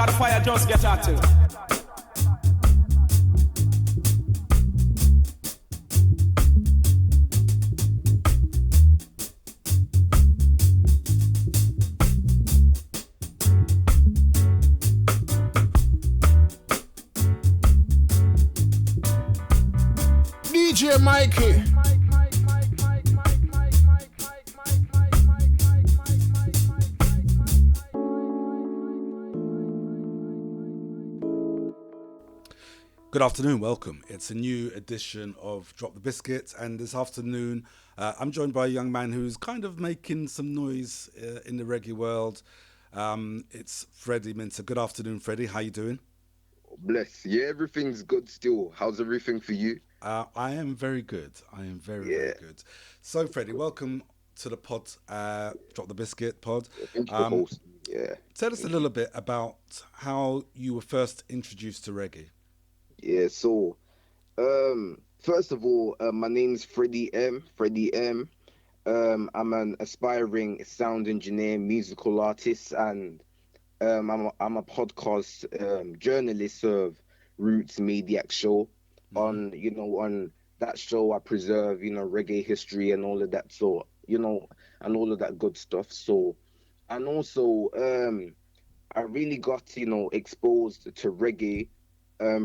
cause the fire just get started. DJ Mikey. Good afternoon, welcome. It's a new edition of Drop the Biscuit, and this afternoon I'm joined by a young man who's kind of making some noise in the reggae world. It's Freddie Minter. Good afternoon, Freddie. How you doing? Bless. Yeah, everything's good still. How's everything for you? I am very good. I am very good. So, Freddie, welcome to the pod, Drop the Biscuit pod. Thank you for hosting. Yeah. Tell us a little bit about how you were first introduced to reggae. Yeah, so first of all, my name's Freddie M. I'm an aspiring sound engineer, musical artist, and I'm a podcast journalist of Roots Mediac Show. Mm-hmm. On that show I preserve, reggae history and all of that, so and all of that good stuff. So, and also I really got exposed to reggae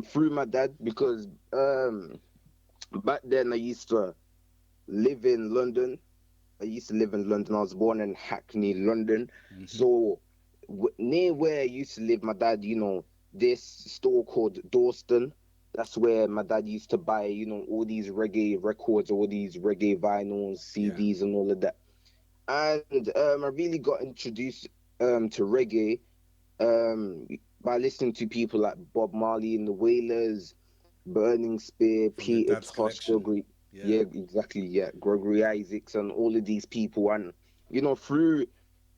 through my dad, because back then I used to live in London. I was born in Hackney, London. Mm-hmm. So near where I used to live, my dad, this store called Dawston. That's where my dad used to buy, all these reggae records, all these reggae vinyls, CDs, and all of that. And I really got introduced to reggae by listening to people like Bob Marley and the Wailers, Burning Spear, From Peter Dad's Tosh, collection. Gregory, Yeah. exactly, Gregory Isaacs, and all of these people. And through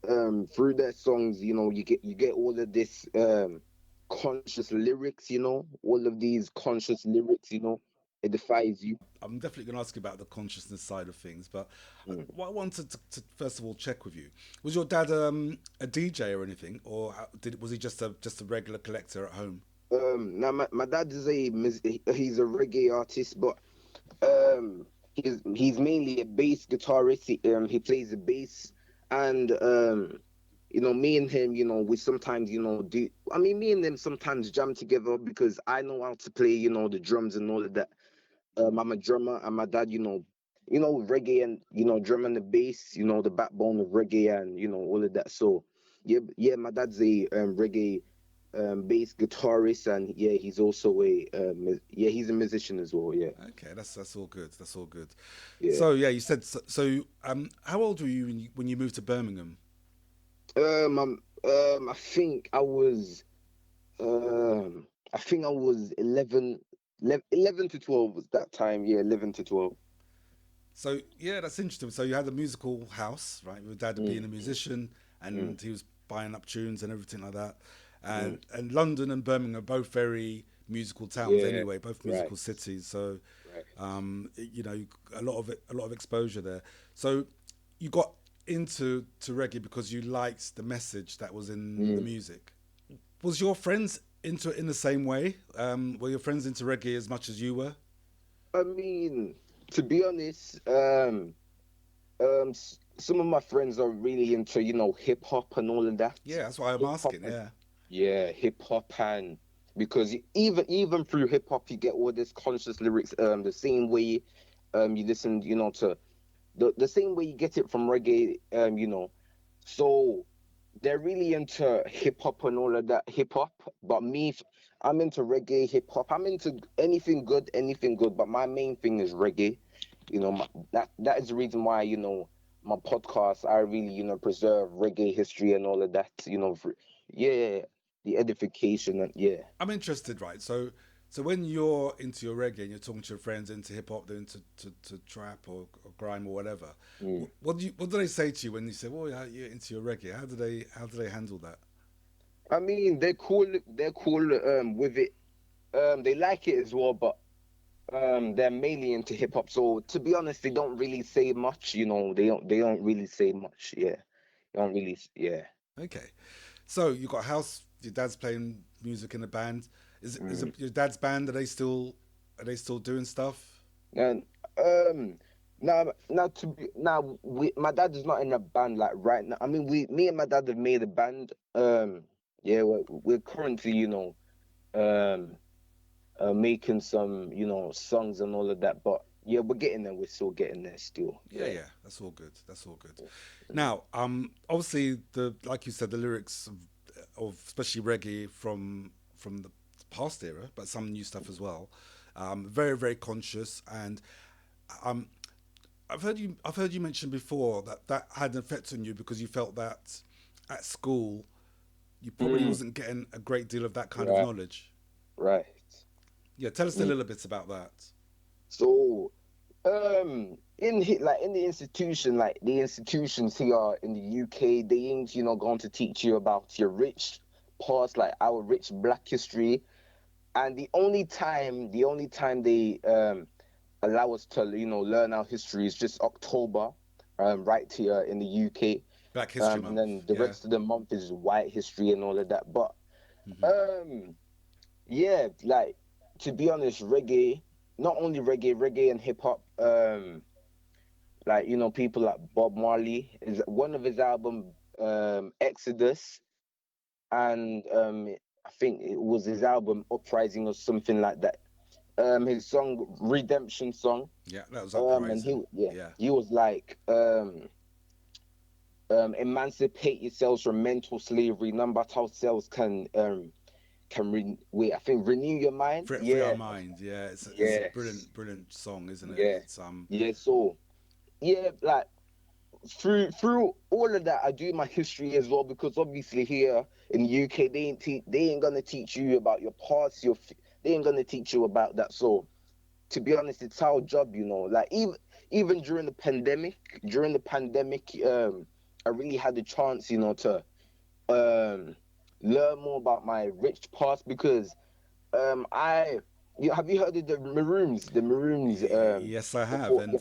their songs, you get all of this conscious lyrics, all of these conscious lyrics, edifies you. I'm definitely going to ask you about the consciousness side of things, but Mm. what I wanted to first of all check with you, was your dad a DJ or anything, or was he just a regular collector at home? Now my dad is he's a reggae artist, but he's mainly a bass guitarist. He plays the bass, and me and him, we sometimes me and them sometimes jam together, because I know how to play the drums and all of that. I'm a drummer, and my dad, reggae, and drum and the bass, the backbone of reggae, and all of that. So my dad's a reggae bass guitarist, and he's also he's a musician as well. Yeah. Okay, that's all good. That's all good. Yeah. So you said so. How old were you when you moved to Birmingham? I think I was 11 to 12 was that time. Yeah, 11 to 12. So that's interesting. So you had a musical house, right? Your dad being a musician, and he was buying up tunes and everything like that. And London and Birmingham are both very musical towns anyway, both musical cities. So, a lot of exposure there. So you got into reggae because you liked the message that was in the music. Was your friends into it in the same way? Were your friends into reggae as much as you were? I mean, to be honest, some of my friends are really into hip hop and all of that. Yeah, that's why I'm asking. Yeah, hip hop, and because even through hip hop you get all this conscious lyrics. The same way you listen, to the same way you get it from reggae. So they're really into hip hop and all of that hip hop. But me, I'm into reggae, hip hop. I'm into anything good. But my main thing is reggae. That is the reason why my podcast, I really preserve reggae history and all of that. The edification, and I'm interested, right? So when you're into your reggae and you're talking to your friends into hip hop, they're into to trap or grime or whatever. What do they say to you when you say, "Well, yeah, you're into your reggae"? How do they handle that? I mean, they're cool with it. They like it as well, but they're mainly into hip hop. So to be honest, they don't really say much. They don't really say much. Yeah, they don't really. Yeah. Okay, so you got a house your dad's playing music in a band. Is your dad's band? Are they still doing stuff? And my dad is not in a band like right now. I mean, me and my dad have made a band. Yeah, we're currently, making some, songs and all of that. But yeah, we're getting there. We're still getting there still. Yeah, that's all good. That's all good. Now, obviously, like you said, the lyrics of especially reggae from the past era, but some new stuff as well. Very, very conscious, and I've heard you mention before that had an effect on you because you felt that at school you probably wasn't getting a great deal of that kind of knowledge. Right. Yeah, tell us a little bit about that. So, in the institution, like the institutions here in the UK, they ain't going to teach you about your rich past, like our rich Black history, and the only time they allow us to learn our history is just October, right here in the UK. Black History Month. And then the rest of the month is white history and all of that. But yeah, like to be honest, reggae, not only reggae and hip hop, like people like Bob Marley is one of his album, Exodus, and I think it was his album Uprising or something like that. His song Redemption song. Yeah, that was Uprising. And he was like, emancipate yourselves from mental slavery. None but ourselves can renew your mind. Free our mind. Yeah, it's a brilliant song, isn't it? Yeah. So like through all of that, I do my history as well, because obviously here in the UK they ain't gonna teach you about your past. They ain't gonna teach you about that. So to be honest, it's our job, like even during the pandemic, I really had the chance, to learn more about my rich past, because have you heard of the Maroons? The Maroons. Yes, I have. And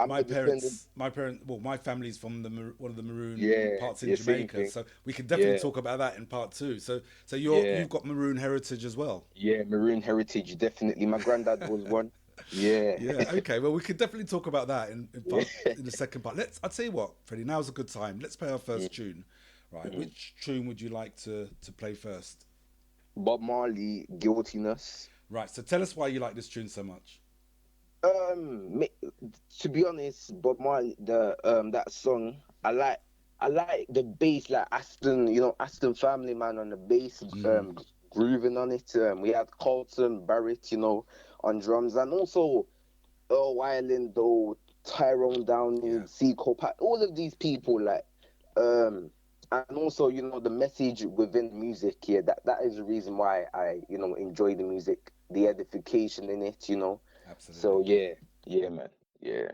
my family's from one of the Maroon parts in Jamaica, so we can definitely talk about that in part 2. So you've got Maroon heritage as well. Yeah, Maroon heritage, definitely. My granddad was one. Yeah. Yeah. Okay. Well, we could definitely talk about that in the second part. I'll tell you what, Freddie. Now's a good time. Let's play our first tune. Right. Which tune would you like to play first? Bob Marley, Guiltiness. Right. So tell us why you like this tune so much. To be honest, Bob Marley, that song, I like the bass, like Aston Family Man on the bass, grooving on it. We had Colton Barrett, on drums, and also Wyland, though, Tyrone Downing, Seco Pat, all of these people, like, and also, the message within the music, that is the reason why I, enjoy the music, the edification in it, Absolutely. So yeah, man, yeah.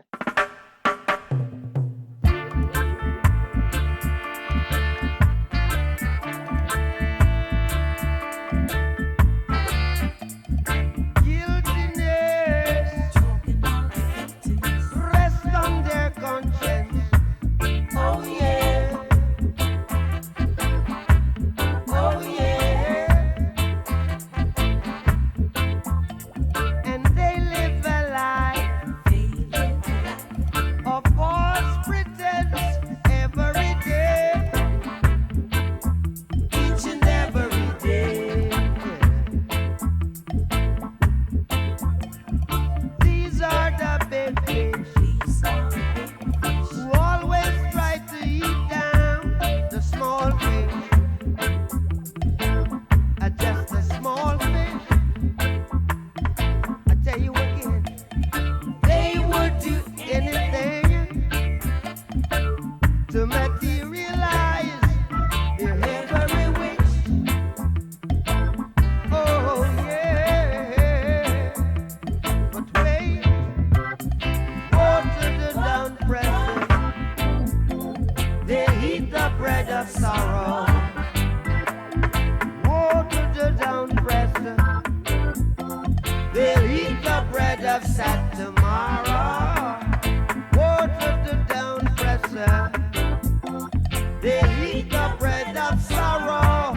They eat the bread of sorrow.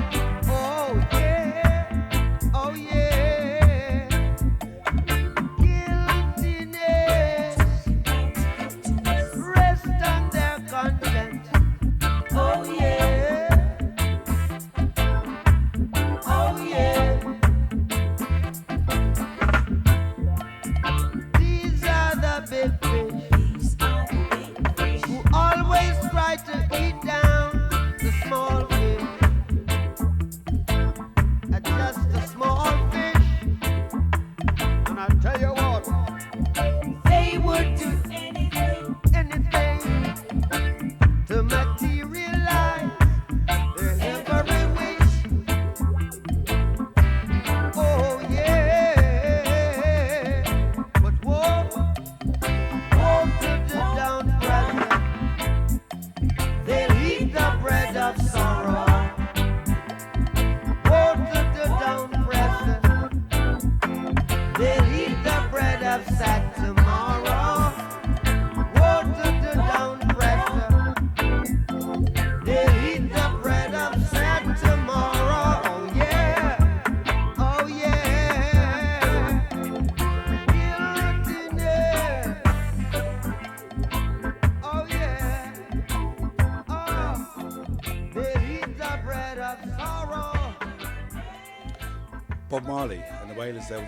Bob Marley and the Wailers there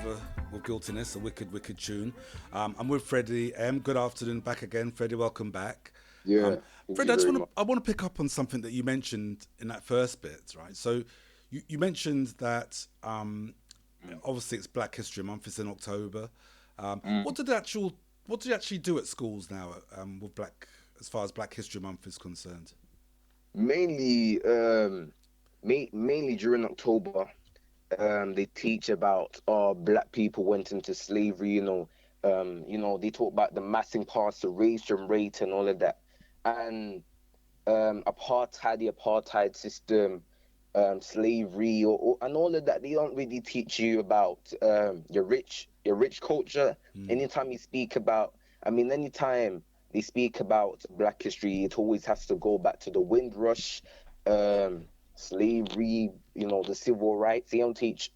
with Guiltiness, a wicked, wicked tune. I'm with Freddie M. Good afternoon, back again. Freddie, welcome back. Yeah, thank Freddie, you very much. I want to pick up on something that you mentioned in that first bit, right? So you mentioned that obviously it's Black History Month, it's in October. What did you actually do at schools now with as far as Black History Month is concerned? Mainly, mainly during October, they teach about black people went into slavery. They talk about the mass incarceration rate and all of that, and the apartheid system, slavery, and all of that. They don't really teach you about your rich culture. Anytime you speak about, anytime they speak about Black history, it always has to go back to the Windrush, slavery, the civil rights. They don't teach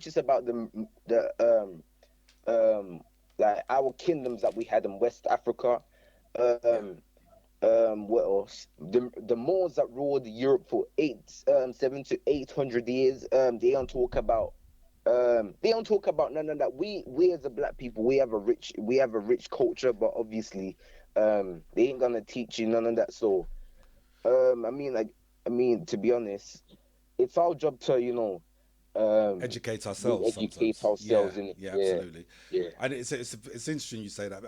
us about um like our kingdoms that we had in West Africa. Yeah. What else? The Moors that ruled Europe for 700 to 800 years. They don't talk about none of that. We as a black people, we have a rich culture, but obviously, they ain't gonna teach you none of that. So, to be honest, it's our job to, Educate ourselves educate sometimes. Yeah, ourselves in it. yeah, Yeah, absolutely. yeah, And it's interesting you say that.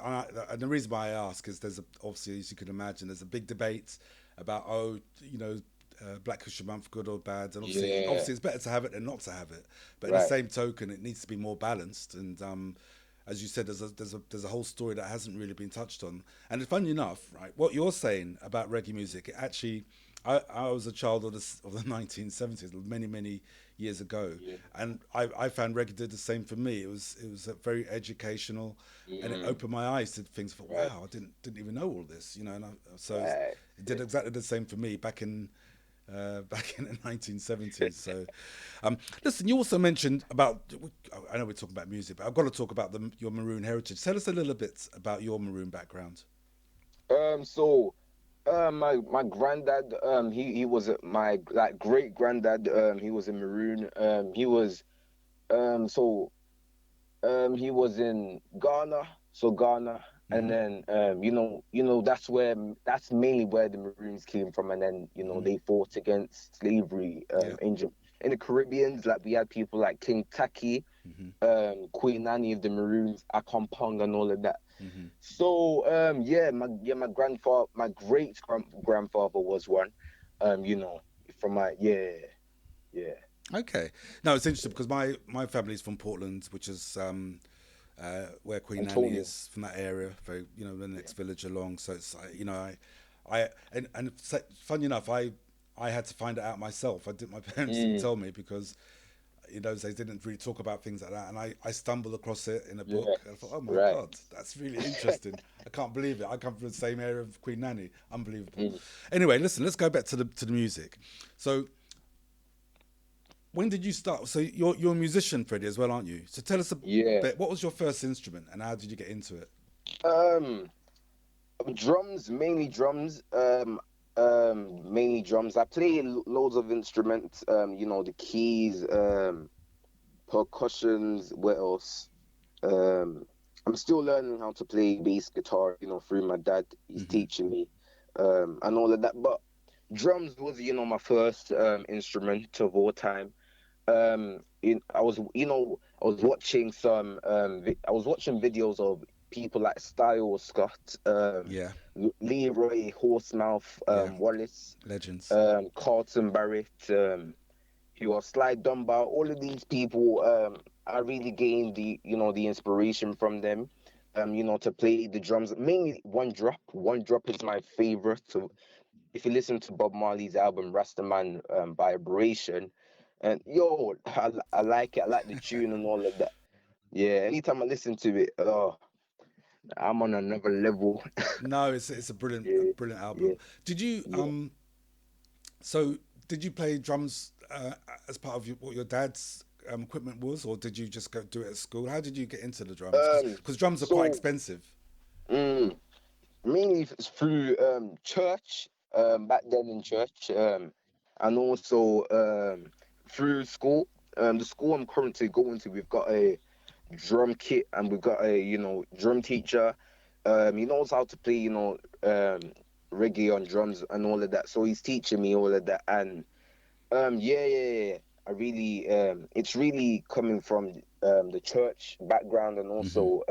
And the reason why I ask is obviously, as you can imagine, there's a big debate about Black History Month, good or bad, and yeah. obviously it's better to have it than not to have it. But in the Right. same token, it needs to be more balanced. And as you said, there's a whole story that hasn't really been touched on. And funny enough, right, what you're saying about reggae music, it actually, I was a child of the 1970s, many years ago, Yeah. and I found reggae did the same for me. It was very educational, and it opened my eyes to things. I thought, Right. wow, I didn't even know all this, And so Right. it did exactly the same for me back in the 1970s. So, listen, you also mentioned about. I know we're talking about music, but I've got to talk about your Maroon heritage. Tell us a little bit about your Maroon background. So, my granddad, he was my like great granddad. He was a Maroon. So he was in Ghana, so Ghana, and Hmm. then that's mainly where the Maroons came from, and then Hmm. they fought against slavery Yeah. in the Caribbeans. Like we had people like King Taki, Hmm. Queen Annie of the Maroons, Akompong, and all of that. Hmm. So my grandfather, my great grandfather was one, from my yeah. Okay. No, it's interesting because my family's from Portland, which is where Queen Annie Antonio. is, from that area, very the next village along. So it's funny enough, I had to find it out myself. My parents didn't Mm, tell me because in those days they didn't really talk about things like that, and I stumbled across it in a yeah, book. And I thought, oh my right. god, that's really interesting. I can't believe it. I come from the same area of Queen Annie. Unbelievable. Mm. Anyway, listen, let's go back to the music. So when did you start? So you're a musician, Freddie, as well, aren't you? So tell us a Yeah. bit. What was your first instrument, and how did you get into it? Um, Drums, mainly drums. Mainly drums. I play loads of instruments. The keys, percussions. What else? Um, I'm still learning how to play bass guitar. Through my dad. He's Hmm. teaching me, and all of that. But drums was, my first instrument of all time. I was watching I was watching videos of people like Style Scott, Yeah, Leroy Horsemouth, yeah, Wallace, legends. Carlton Barrett, Sly Dunbar. All of these people, I really gained the inspiration from them. To play the drums. Mainly one drop. One drop is my favorite. So if you listen to Bob Marley's album Rastaman, Vibration, and I like it. I like the tune and all of that. Yeah, anytime I listen to it, I'm on another level. No, it's a Yeah, brilliant album. yeah, Did you yeah. so did you play drums as part of what your dad's equipment was, or did you just go do it at school? How did you get into the drums? Um, Because drums are quite so expensive. mm, mainly through church, back then in church, and also through school. the school I'm currently going to, we've got a drum kit and we've got a drum teacher. He knows how to play reggae on drums and all of that. So he's teaching me all of that. And yeah. I really it's really coming from the church background and also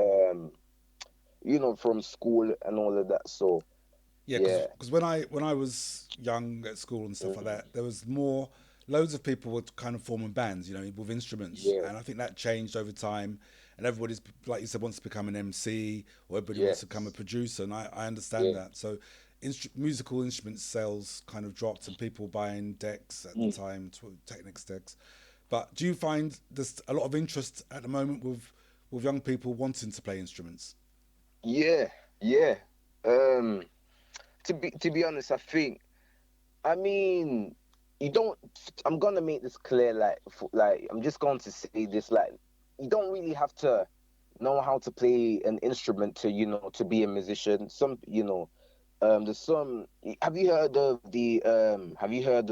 from school and all of that. So yeah, because when I was young at school and stuff like that, there was loads of people were kind of forming bands, with instruments, and I think that changed over time. And everybody's, like you said, wants to become an MC, or everybody wants to become a producer, and I understand that. So musical instrument sales kind of dropped, and people buying decks at the time, Technics decks. But do you find there's a lot of interest at the moment with young people wanting to play instruments? Yeah. To be honest, you don't. I'm gonna make this clear. Like I'm just going to say this. Like, you don't really have to know how to play an instrument to be a musician. There's some. Have you heard of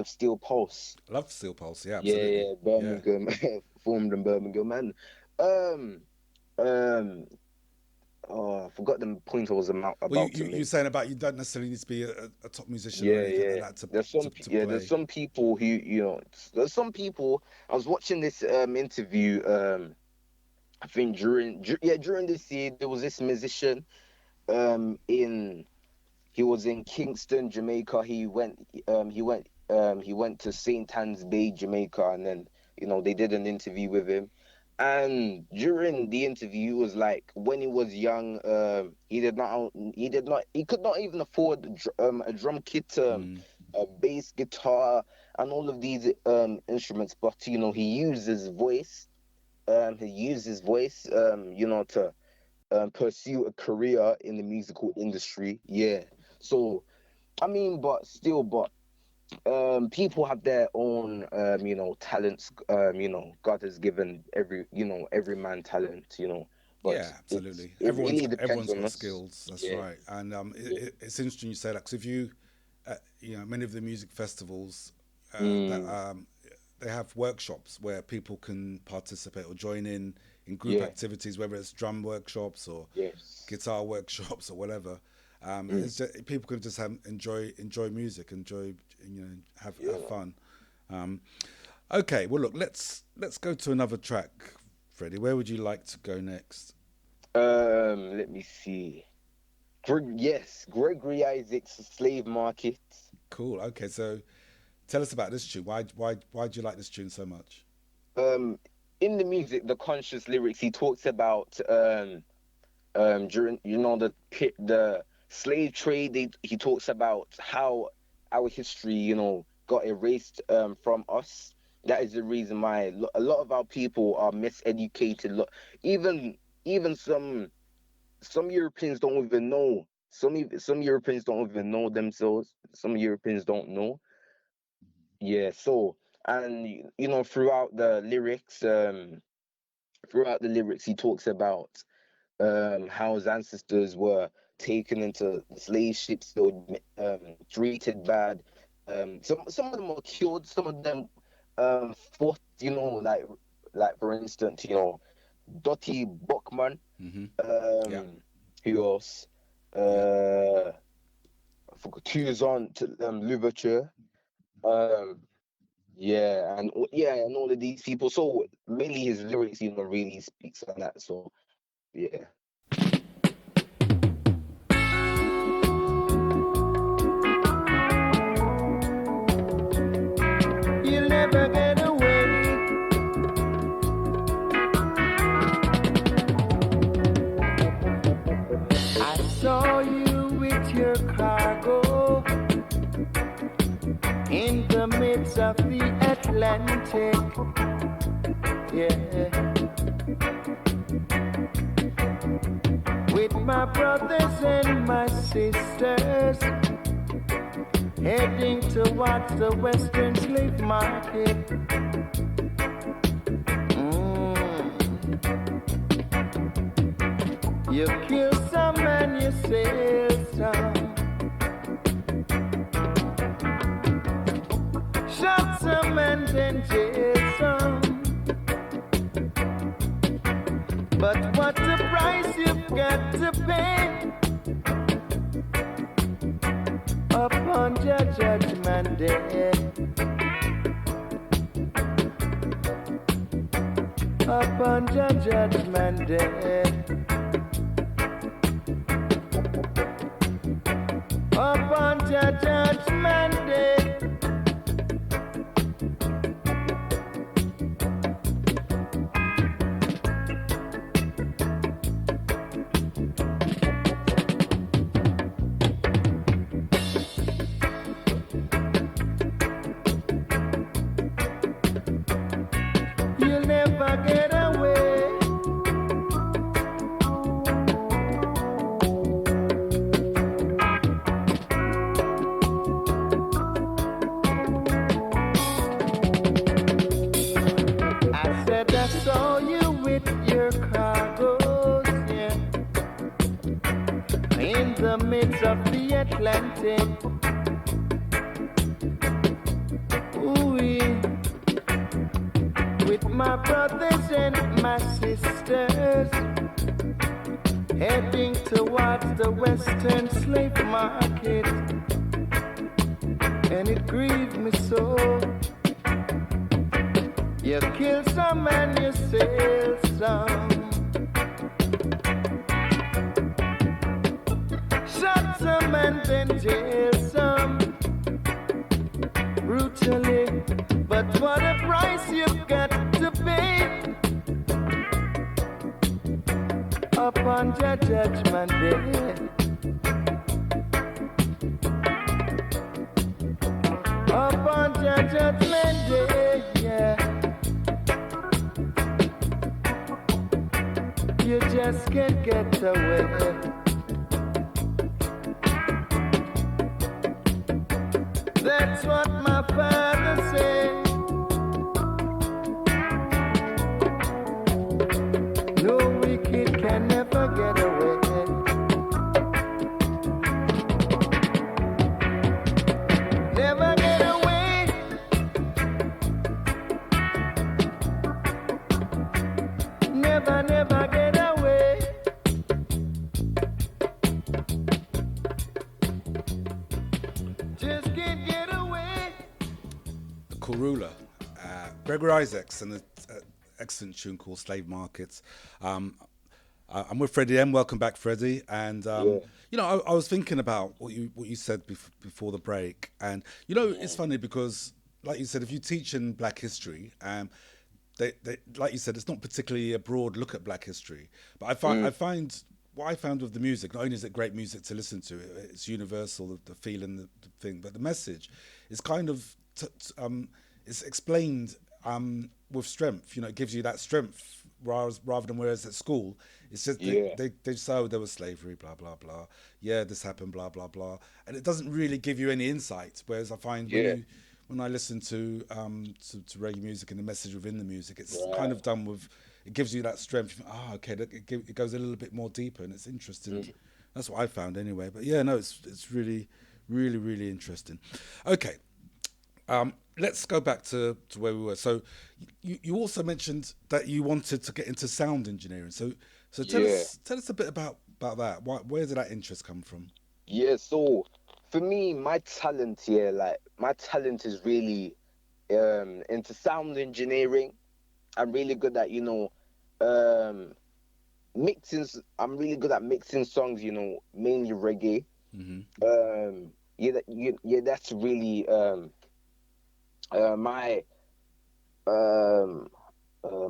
Steel Pulse? I love Steel Pulse. Yeah, absolutely. Yeah, Birmingham, formed in Birmingham, man. Oh, I forgot the point I was about to make. You're saying about you don't necessarily need to be a top musician or anything like that to play. There's some people who there's some people. I was watching this interview. I think during this year there was this musician he was in Kingston, Jamaica. He went to St. Anne's Bay, Jamaica, and then they did an interview with him. And during the interview, he was like, when he was young, he could not even afford a drum kit, a bass guitar, and all of these instruments. But he used his voice. To pursue a career in the musical industry. Yeah. So, people have their own, talents. God has given every man talent. But yeah, absolutely. Everyone's got skills. That's right. And it's interesting you say that, because if you, many of the music festivals that they have workshops where people can participate or join in group activities, whether it's drum workshops or guitar workshops or whatever. It's just, people can just enjoy music, have fun. Okay, well look, let's go to another track, Freddie. Where would you like to go next? Let me see. Gregory Isaacs' Slave Market. Cool. Okay, so tell us about this tune. Why do you like this tune so much? In the music, the conscious lyrics, he talks about during the slave trade. He talks about how our history got erased from us. That is the reason why a lot of our people are miseducated. Even some Europeans don't even know. Some Europeans don't even know themselves. Some Europeans don't know. Yeah. So, and throughout the lyrics, he talks about how his ancestors were taken into slave ships. They were treated bad. Some of them were killed. Some of them fought. Like for instance, Dottie Buckman. Who else? I forgot. Tuzon Louverture. And all of these people. So mainly his lyrics, really speaks on that. So yeah. You'll never get away. I saw you with your cargo in the midst of the Atlantic. Yeah. With my brothers and my sisters, heading towards the Western slave market. You kill some and you sell some. Shot some and then jail some. got to pay upon your judgment day. Upon your judgment day. Upon your judgment day. You'll never get away. I said I saw you with your cargoes, yeah, in the midst of the Atlantic. Ooh, with my brothers and my sisters, heading towards the western slave market. And it grieved me so. You kill some and you sell some. Shot some and then jail some. Brutally, but what a price you've got to pay upon your judgment day. Upon your judgment day, yeah. You just can't get away. That's what my father said. No wicked can never get away. Never get away. Never, never get away. Just can't get away. Korula, Gregor Isaacs, and an excellent tune called Slave Markets. I'm with Freddie M. Welcome back, Freddie. And you know, I was thinking about what you said before the break, and you know, it's funny because, like you said, if you teach in Black history, they like you said, it's not particularly a broad look at Black history. But I find what I found with the music, not only is it great music to listen to, it's universal, the feeling, the thing, but the message is kind of it's explained with strength. You know, it gives you that strength rather than whereas at school it's just they say, oh, there was slavery, blah blah blah, yeah, this happened, blah blah blah, and it doesn't really give you any insight. Whereas I find when I listen to reggae music and the message within the music, it's kind of done with, it gives you that strength. Okay, it goes a little bit more deeper, and it's interesting. That's what I found anyway. But yeah, no, it's really, really, really interesting. Okay, let's go back to where we were. So you also mentioned that you wanted to get into sound engineering. So tell us a bit about that. Where did that interest come from? Yeah, so for me, my talent is really into sound engineering. I'm really good at, mixing. I'm really good at mixing songs, mainly reggae. That's really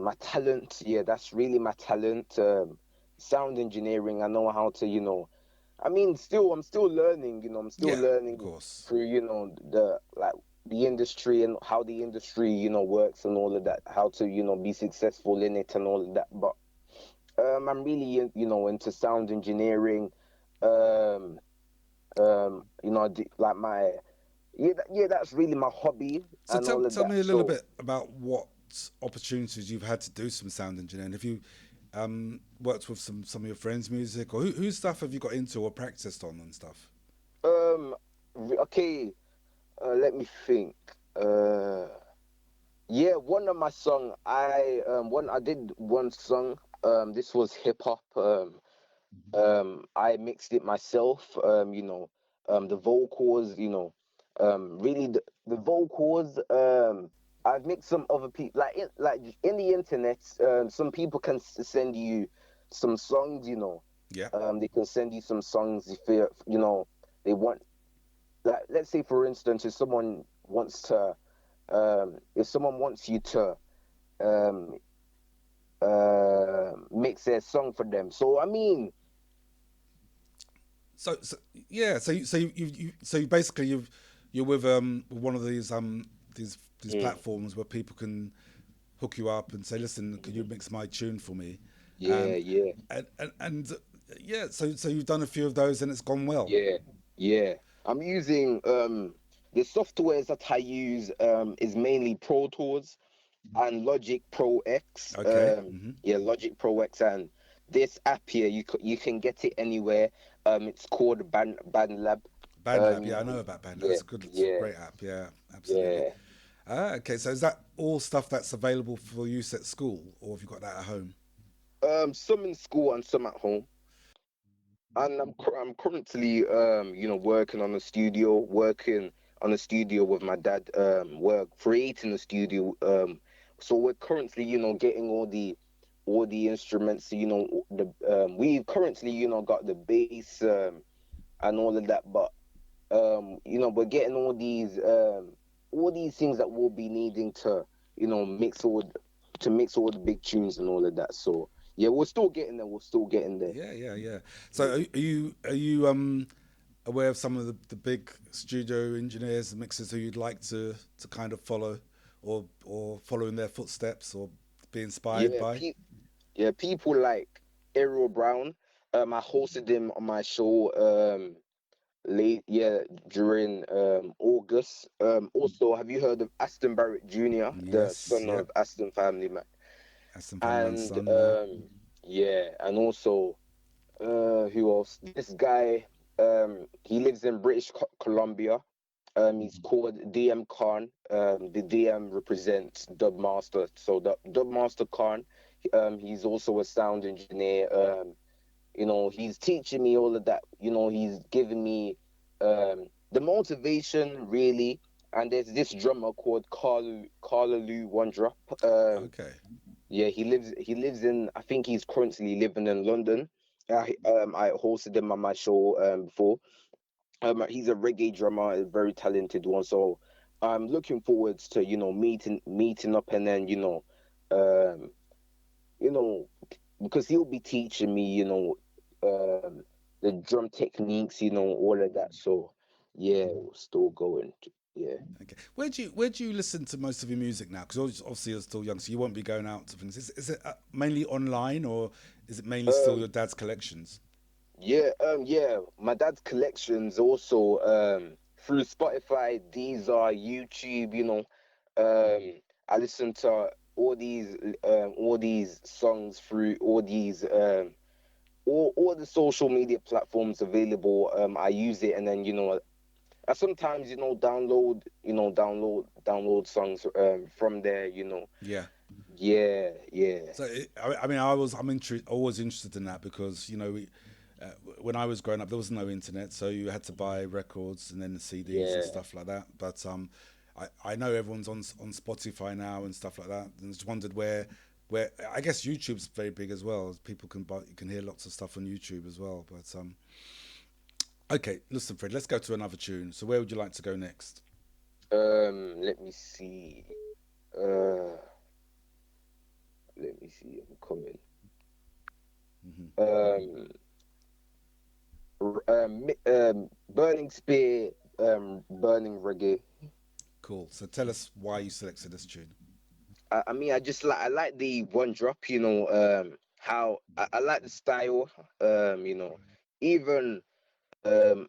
my talent. Yeah, that's really my talent. Sound engineering. I know how to, I'm still learning. I'm still learning through, the industry and how the industry, works and all of that. How to, be successful in it and all of that. But I'm really, into sound engineering. That's really my hobby. So and all of tell that. me a little bit about what opportunities you've had to do some sound engineering. Have you worked with some of your friends' music, or whose stuff have you got into or practiced on and stuff? Okay, let me think. One of my song, I did one song. This was hip hop. I mixed it myself. The vocals, really the vocals. I've mixed some other people, like in the internet. Some people can send you some songs. Yeah. They can send you some songs if they want. Like, let's say for instance, if someone wants you to um mix their song for them. So I mean, So yeah, so you basically you're with one of these mm, platforms where people can hook you up and say, listen, can you mix my tune for me? yeah, Um, yeah, and yeah, so you've done a few of those and it's gone well. yeah, yeah. I'm using the softwares that I use is mainly Pro Tools and Logic Pro X. Okay. Yeah, Logic Pro X, and this app here you can get it anywhere. It's called BandLab. BandLab, You yeah, I know can about BandLab. yeah, It's a good, it's a yeah, great app. Yeah, absolutely. yeah. Okay, so is that all stuff that's available for use at school, or have you got that at home? Some in school and some at home. And I'm currently working on a studio with my dad. We're creating a studio. So we're currently getting all the instruments. We've currently got the bass and all of that, but we're getting all these things that we'll be needing to mix all the big tunes and all of that. So yeah, we're still getting there. We're still getting there. Yeah, yeah, yeah. So are you aware of some of the big studio engineers and mixers who you'd like to kind of follow, or follow in their footsteps, or be inspired Yeah, by? people like Errol Brown. I hosted him on my show during August. Also, have you heard of Aston Barrett Jr., the Yes, son yep. of Aston family man? Aston family and And son, yeah. yeah, and also who else? This guy, he lives in British Columbia. He's called DM Khan. The DM represents Dubmaster. So the Dubmaster Khan, he's also a sound engineer. He's teaching me all of that. He's giving me the motivation really. And there's this drummer called Carla Lou One Drop. Okay. Yeah, he lives in, I think he's currently living in London. I hosted him on my show before. He's a reggae drummer, a very talented one. So I'm looking forward to meeting up, and then um, you know, because he'll be teaching me the drum techniques, all of that. So yeah, we're still going. Yeah. Okay. Where do you listen to most of your music now? Because obviously you're still young, so you won't be going out to things. Is it mainly online, or is it mainly still Um. your dad's collections? Yeah. My dad's collections also through Spotify, Deezer, YouTube. I listen to all these songs through all the social media platforms available. I use it, and then I sometimes download songs from there. Yeah. Yeah, yeah, So I mean, always interested in that because uh, when I was growing up, there was no internet, so you had to buy records and then the CDs and yeah. stuff like that. But I know everyone's on Spotify now and stuff like that, and just wondered where I guess YouTube's very big as well. People can buy, you can hear lots of stuff on YouTube as well. But okay, listen, Fred, let's go to another tune. So where would you like to go next? Let me see. Uh, Let me see. I'm coming. Um, Burning Spear. Burning Reggae. Cool. So tell us why you selected this tune. I mean, I like the one drop. How I like the style. Even um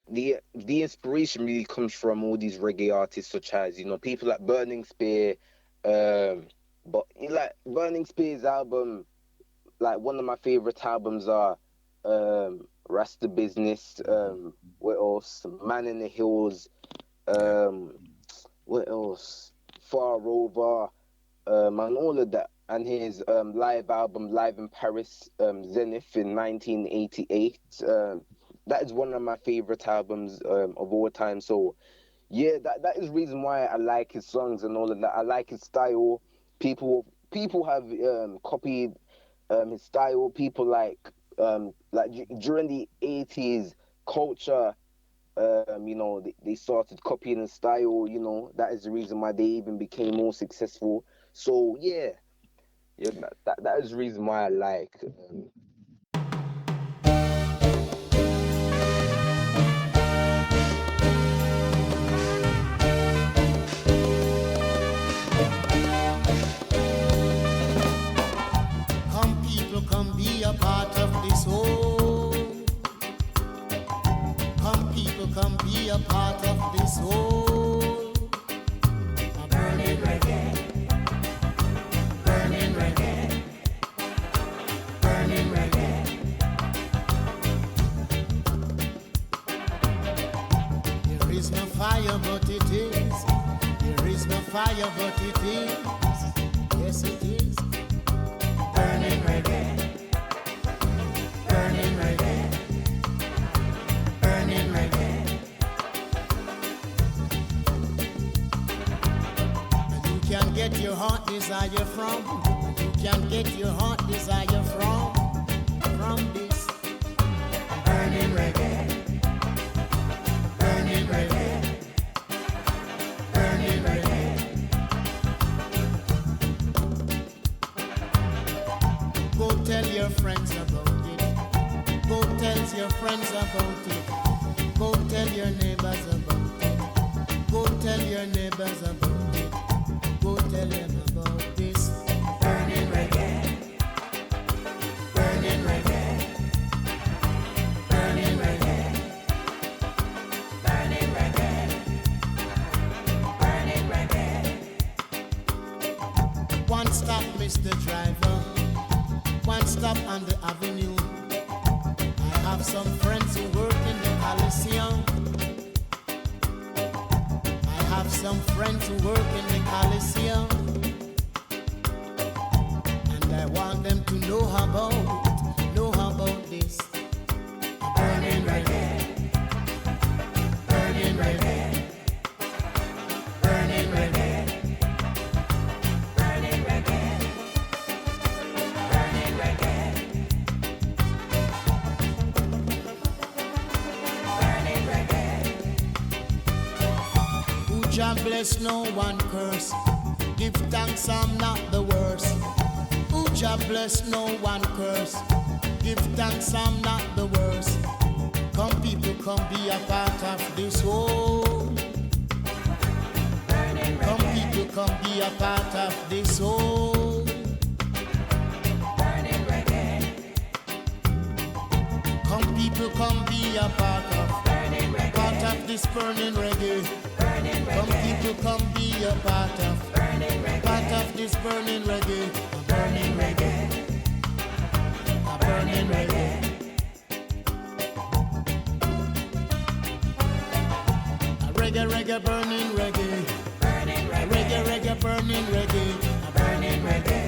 the inspiration really comes from all these reggae artists, such as people like Burning Spear. Um, but like Burning Spear's album, like one of my favorite albums are Rasta Business. What else? Man in the Hills. Yeah. Um, what else? Far Over. And all of that. and his live album Live in Paris, Zenith in 1988. That is one of my favorite albums of all time. So yeah, that is reason why I like his songs and all of that. I like his style. People have copied his style. People during the 80s culture, they started copying his style. That is the reason why they even became more successful. So yeah, that is the reason why I like. Come people, come be a part of this whole. Come people, come be a part of this whole. A burning reggae, burning reggae, burning reggae. There is no fire, but it is. There is no fire, but it is. Yes, it is. Burning reggae, burning reggae, burning reggae. And you can get your heart desire from. You can get your heart desire from this burning reggae, burning reggae, burning reggae. Go tell your friends about it. Go tell your friends about it. Go tell your neighbors about it. Go tell your neighbors about it. Go tell them about this burning reggae. Burning reggae. Burning reggae. Burning reggae. Burning reggae. One stop, Mr. Driver. One stop on the avenue. I have some friends who work in the Coliseum. I have some friends who work in the Coliseum. And I want them to know about this. Burning reggae. Burning reggae. Burning reggae. Burning reggae. Burning reggae. Burning reggae. Who Jah bless, no one curse. Give thanks, I'm not the worst. Who Jah bless, no one curse. Give thanks, I'm not the worst. Come people, come be a part of this whole. Come people, come be a part of this whole. Come people, come be a part of this burning reggae. Come people, come be a part of this burning reggae. A burning reggae. A burning reggae. A reggae, reggae, burning reggae. A reggae, reggae, burning reggae. A burning reggae.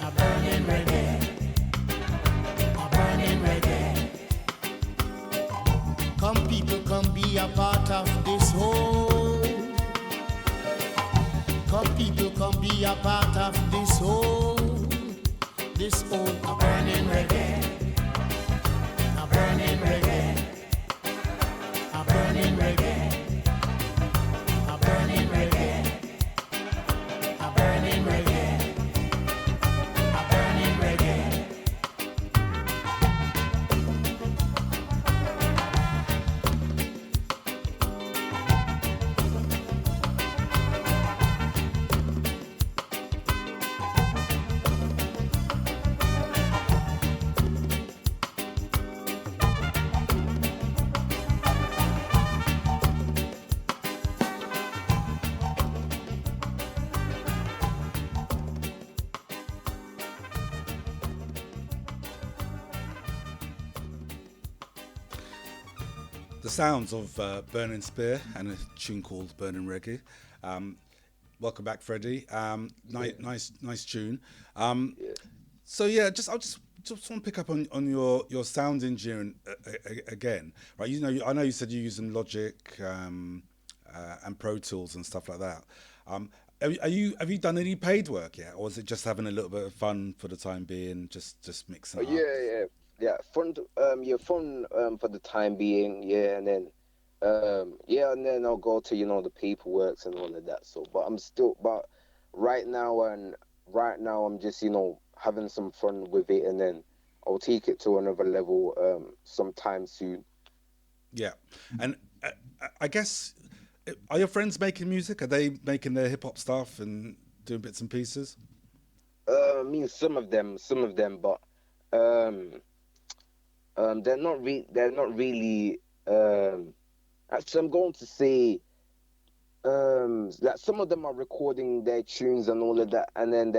A burning reggae. A burning reggae. Come people, come be a part of this whole. Come people, come be a part of this whole. This whole, a burning reggae. A burning reggae. A burning reggae. A burning reggae. A burning reggae. A burning reggae. The sounds of Burning Spear and a tune called Burning Reggae. welcome back, Freddie. Nice tune. Yeah. So yeah, I just want to pick up on your sound engineering again, right? I know you said you're using Logic and Pro Tools and stuff like that. Have you done any paid work yet, or is it just having a little bit of fun for the time being, just mixing it up? Yeah. Fun. Fun. For the time being. Yeah, and then. And then I'll go to the paperwork and all of that. So, but right now I'm just having some fun with it, and then I'll take it to another level sometime soon. Yeah, and I guess, are your friends making music? Are they making their hip hop stuff and doing bits and pieces? I mean, some of them, but um, they're not really. Actually, I'm going to say that some of them are recording their tunes and all of that, and then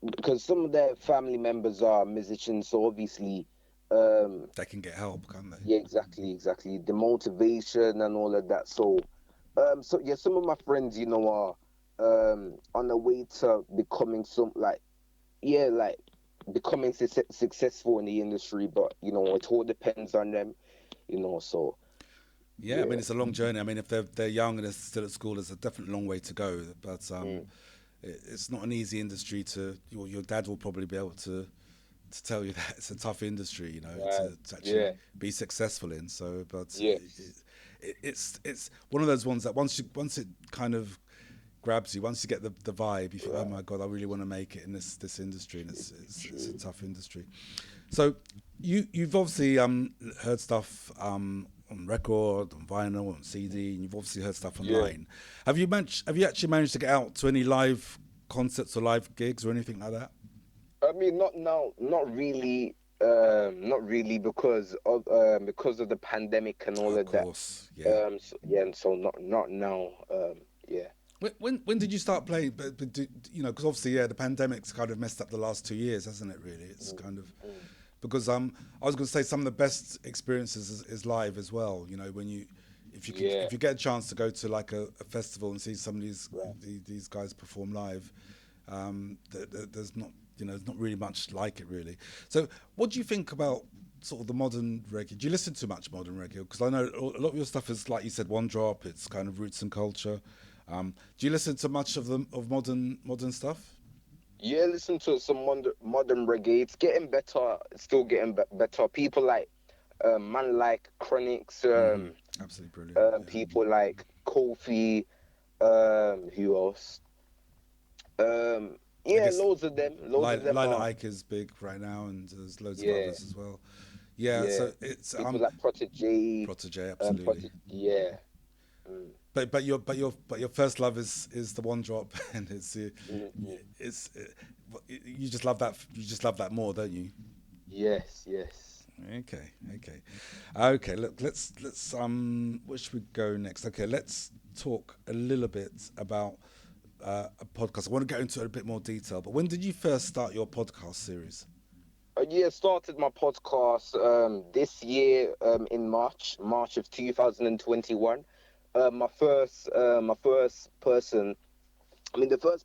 because some of their family members are musicians, so obviously, They can get help, can't they? yeah, exactly, the motivation and all of that. So yeah, some of my friends, are on the way to becoming becoming successful in the industry, but it all depends on them, so. Yeah, I mean it's a long journey. I mean if they're young and they're still at school, there's a definitely long way to go. But it's not an easy industry to. Your dad will probably be able to tell you that it's a tough industry, to actually be successful in. So, but Yeah. it's one of those ones that once it kind of grabs you, once you get the vibe, you think, oh my god, I really want to make it in this industry, and it's a tough industry. So you've obviously heard stuff on record, on vinyl, on CD, and you've obviously heard stuff online. Have you actually managed to get out to any live concerts or live gigs or anything like that? I mean, not now, not really, because of the pandemic and all of that. Of course, yeah. And so not now. Yeah. When did you start playing? But because obviously, the pandemic's kind of messed up the last 2 years, hasn't it? Really, it's kind of because I was going to say some of the best experiences is live as well. When if you get a chance to go to like a festival and see some of these guys perform live, there's not really much like it really. So what do you think about sort of the modern reggae? Do you listen to much modern reggae? Because I know a lot of your stuff is, like you said, one drop. It's kind of roots and culture. Do you listen to much of modern stuff? Yeah, listen to some modern reggae. It's getting better. It's still getting better. People like man like Chronics. Absolutely brilliant. People like Kofi. Who else? Loads of them. Lila Ike is big right now, and there's loads of others as well. Yeah. So it's people like Protege, absolutely. But your first love is the one drop, and you just love that. You just love that more, don't you? Yes. Okay. Look, let's where should we go next? Okay, let's talk a little bit about a podcast. I want to go into a bit more detail. But when did you first start your podcast series? Started my podcast this year in March of 2021. The first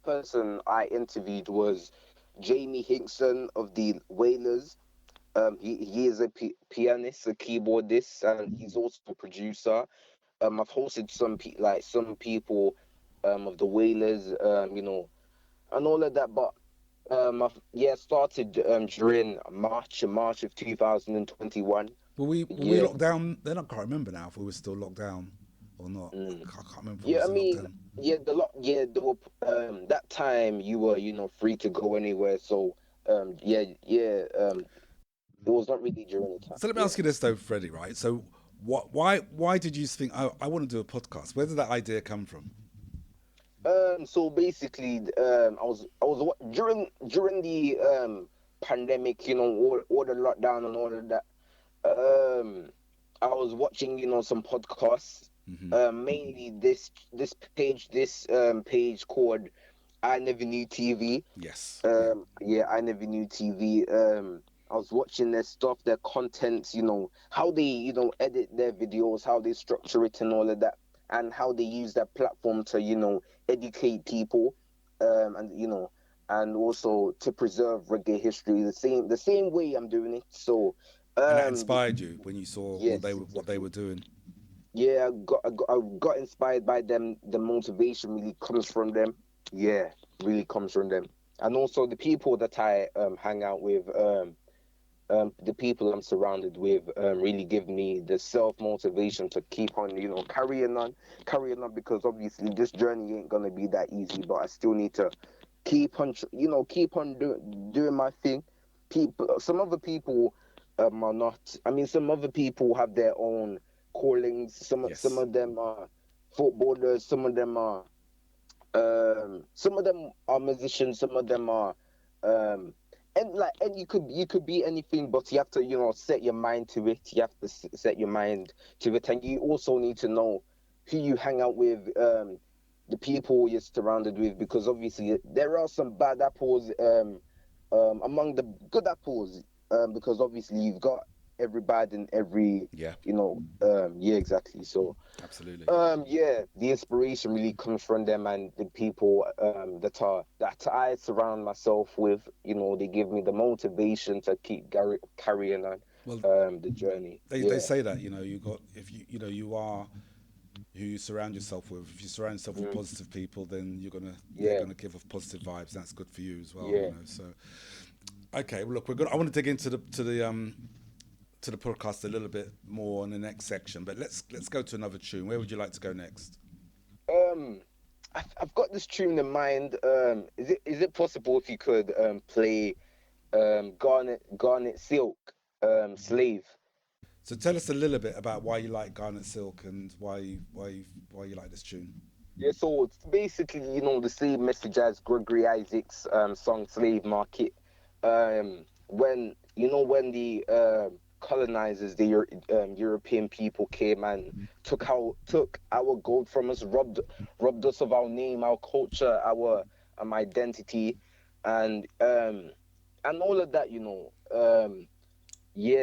person I interviewed was Jamie Hinkson of the Wailers. He is a pianist, a keyboardist, and he's also a producer. I've hosted some people of the Wailers, and all of that. But started during March of 2021. Were we locked down then? I can't remember now if we were still locked down or not. I can't remember. That time you were, free to go anywhere. So, it was not really during the time. So let me ask you this though, Freddie. Right. So, why did you think I want to do a podcast? Where did that idea come from? So basically, I was during the pandemic, all the lockdown and all of that. I was watching, some podcasts. Mainly this page called I Never Knew TV. Yes. I Never Knew TV. I was watching their stuff, their contents, how they, edit their videos, how they structure it and all of that. and how they use that platform to, educate people, and and also to preserve reggae history the same way I'm doing it. So, And that inspired you when you saw yes, what they were doing. yeah, I got inspired by them. The motivation really comes from them. Yeah, really comes from them. And also the people that I hang out with, the people I'm surrounded with, really give me the self motivation to keep on, carrying on, because obviously this journey ain't gonna be that easy. But I still need to keep on, keep on doing my thing. Some other people are not. I mean, some other people have their own callings. Some of them are footballers. Some of them are musicians. Some of them are, and you could be anything, but you have to set your mind to it. You have to set your mind to it, and you also need to know who you hang out with, the people you're surrounded with, because obviously there are some bad apples among the good apples, because obviously you've got every bad and every exactly. So Absolutely. the inspiration really comes from them, and the people that I surround myself with. They give me the motivation to keep carrying on the journey. They say that you got, if you are who you surround yourself with. If you surround yourself with positive people, then they're gonna give off positive vibes. That's good for you as well. So okay, well, look, I want to dig into the podcast a little bit more in the next section, but let's go to another tune. Where would you like to go next? I've got this tune in mind. Is it possible if you could play Garnet Silk, Slave? So tell us a little bit about why you like Garnet Silk and why you like this tune. Yeah, so it's basically the same message as Gregory Isaacs' song "Slave Market." When the colonizers, the European people came and took our gold from us, robbed us of our name, our culture, our identity, and all of that,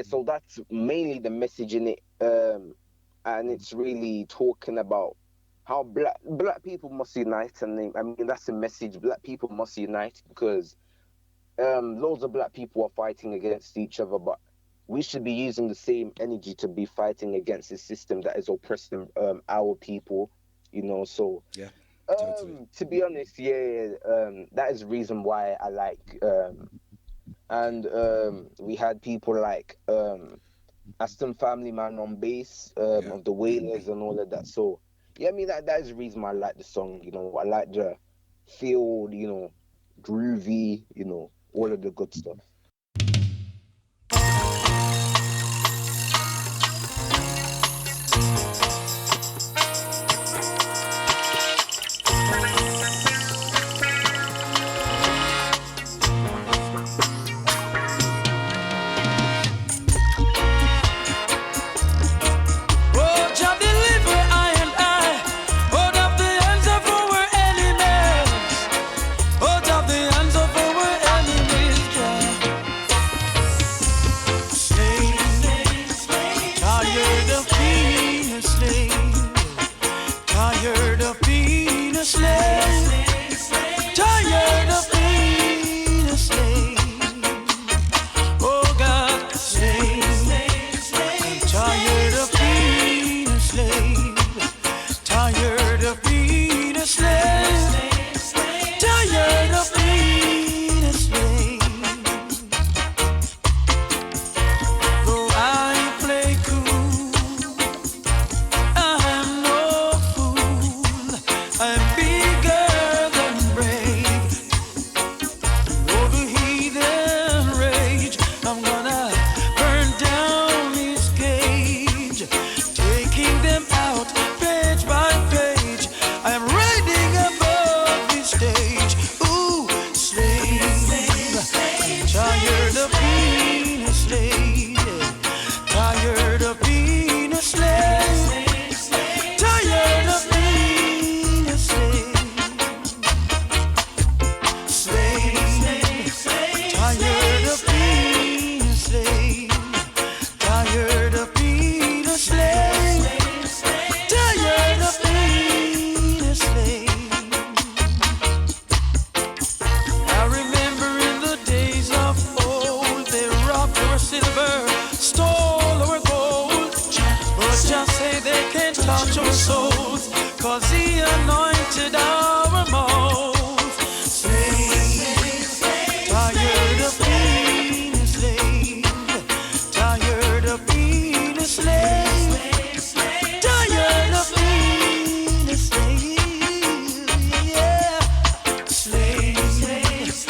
so that's mainly the message in it, and it's really talking about how black people must unite, and I mean that's the message. Black people must unite because loads of black people are fighting against each other, but we should be using the same energy to be fighting against the system that is oppressing our people, So yeah, totally. To be honest, that is the reason why I like. And we had people like Aston Family Man on bass, of the Wailers and all of that. So yeah, I mean that is the reason why I like the song. I like the feel, groovy, all of the good stuff. Out of the hands of our enemies, souls, 'cause he anointed our mouths. Slaves, tired of being a slave, tired of being a slave, tired of being a slave, yeah. Slaves,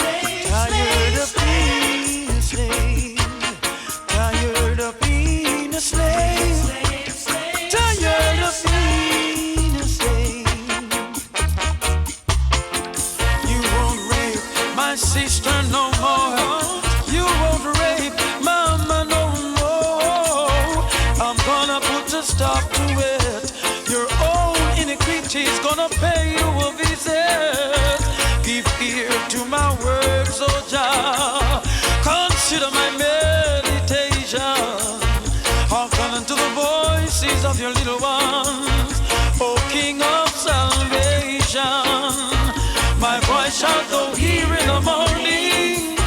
tired of being a slave, tired of being a slave, tired of being a slave. You won't rape my sister no more. You won't rape mama no more. I'm gonna put a stop to it. Your own iniquity's gonna pay you a visit. Give ear to my words, oh Jah. Consider my meditation. Hearken unto the voices of your little ones, O King of salvation. My voice shall go here in the morning.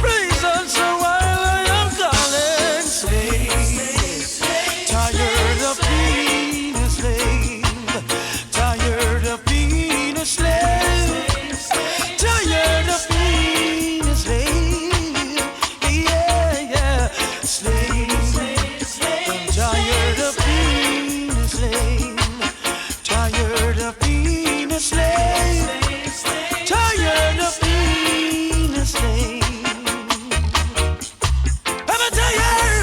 Praise also while I am calling. Slave, tired of being a slave, tired of being a slave, tired of being a slave, yeah, yeah. Slave, I'm tired of being a slave, tired of being a slave, tired of being a slave. I'm tired.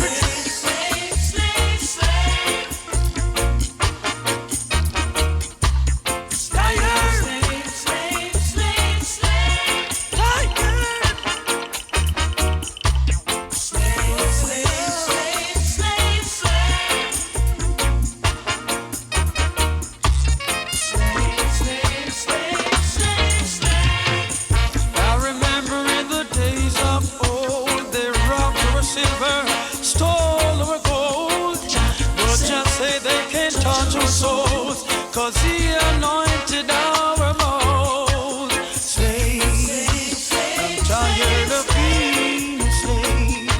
I remember in the days of old, they robbed our silver, stole our gold, but just say they can't touch our souls, 'cause he anointed our mouths. Slaves, I'm tired of being a slave,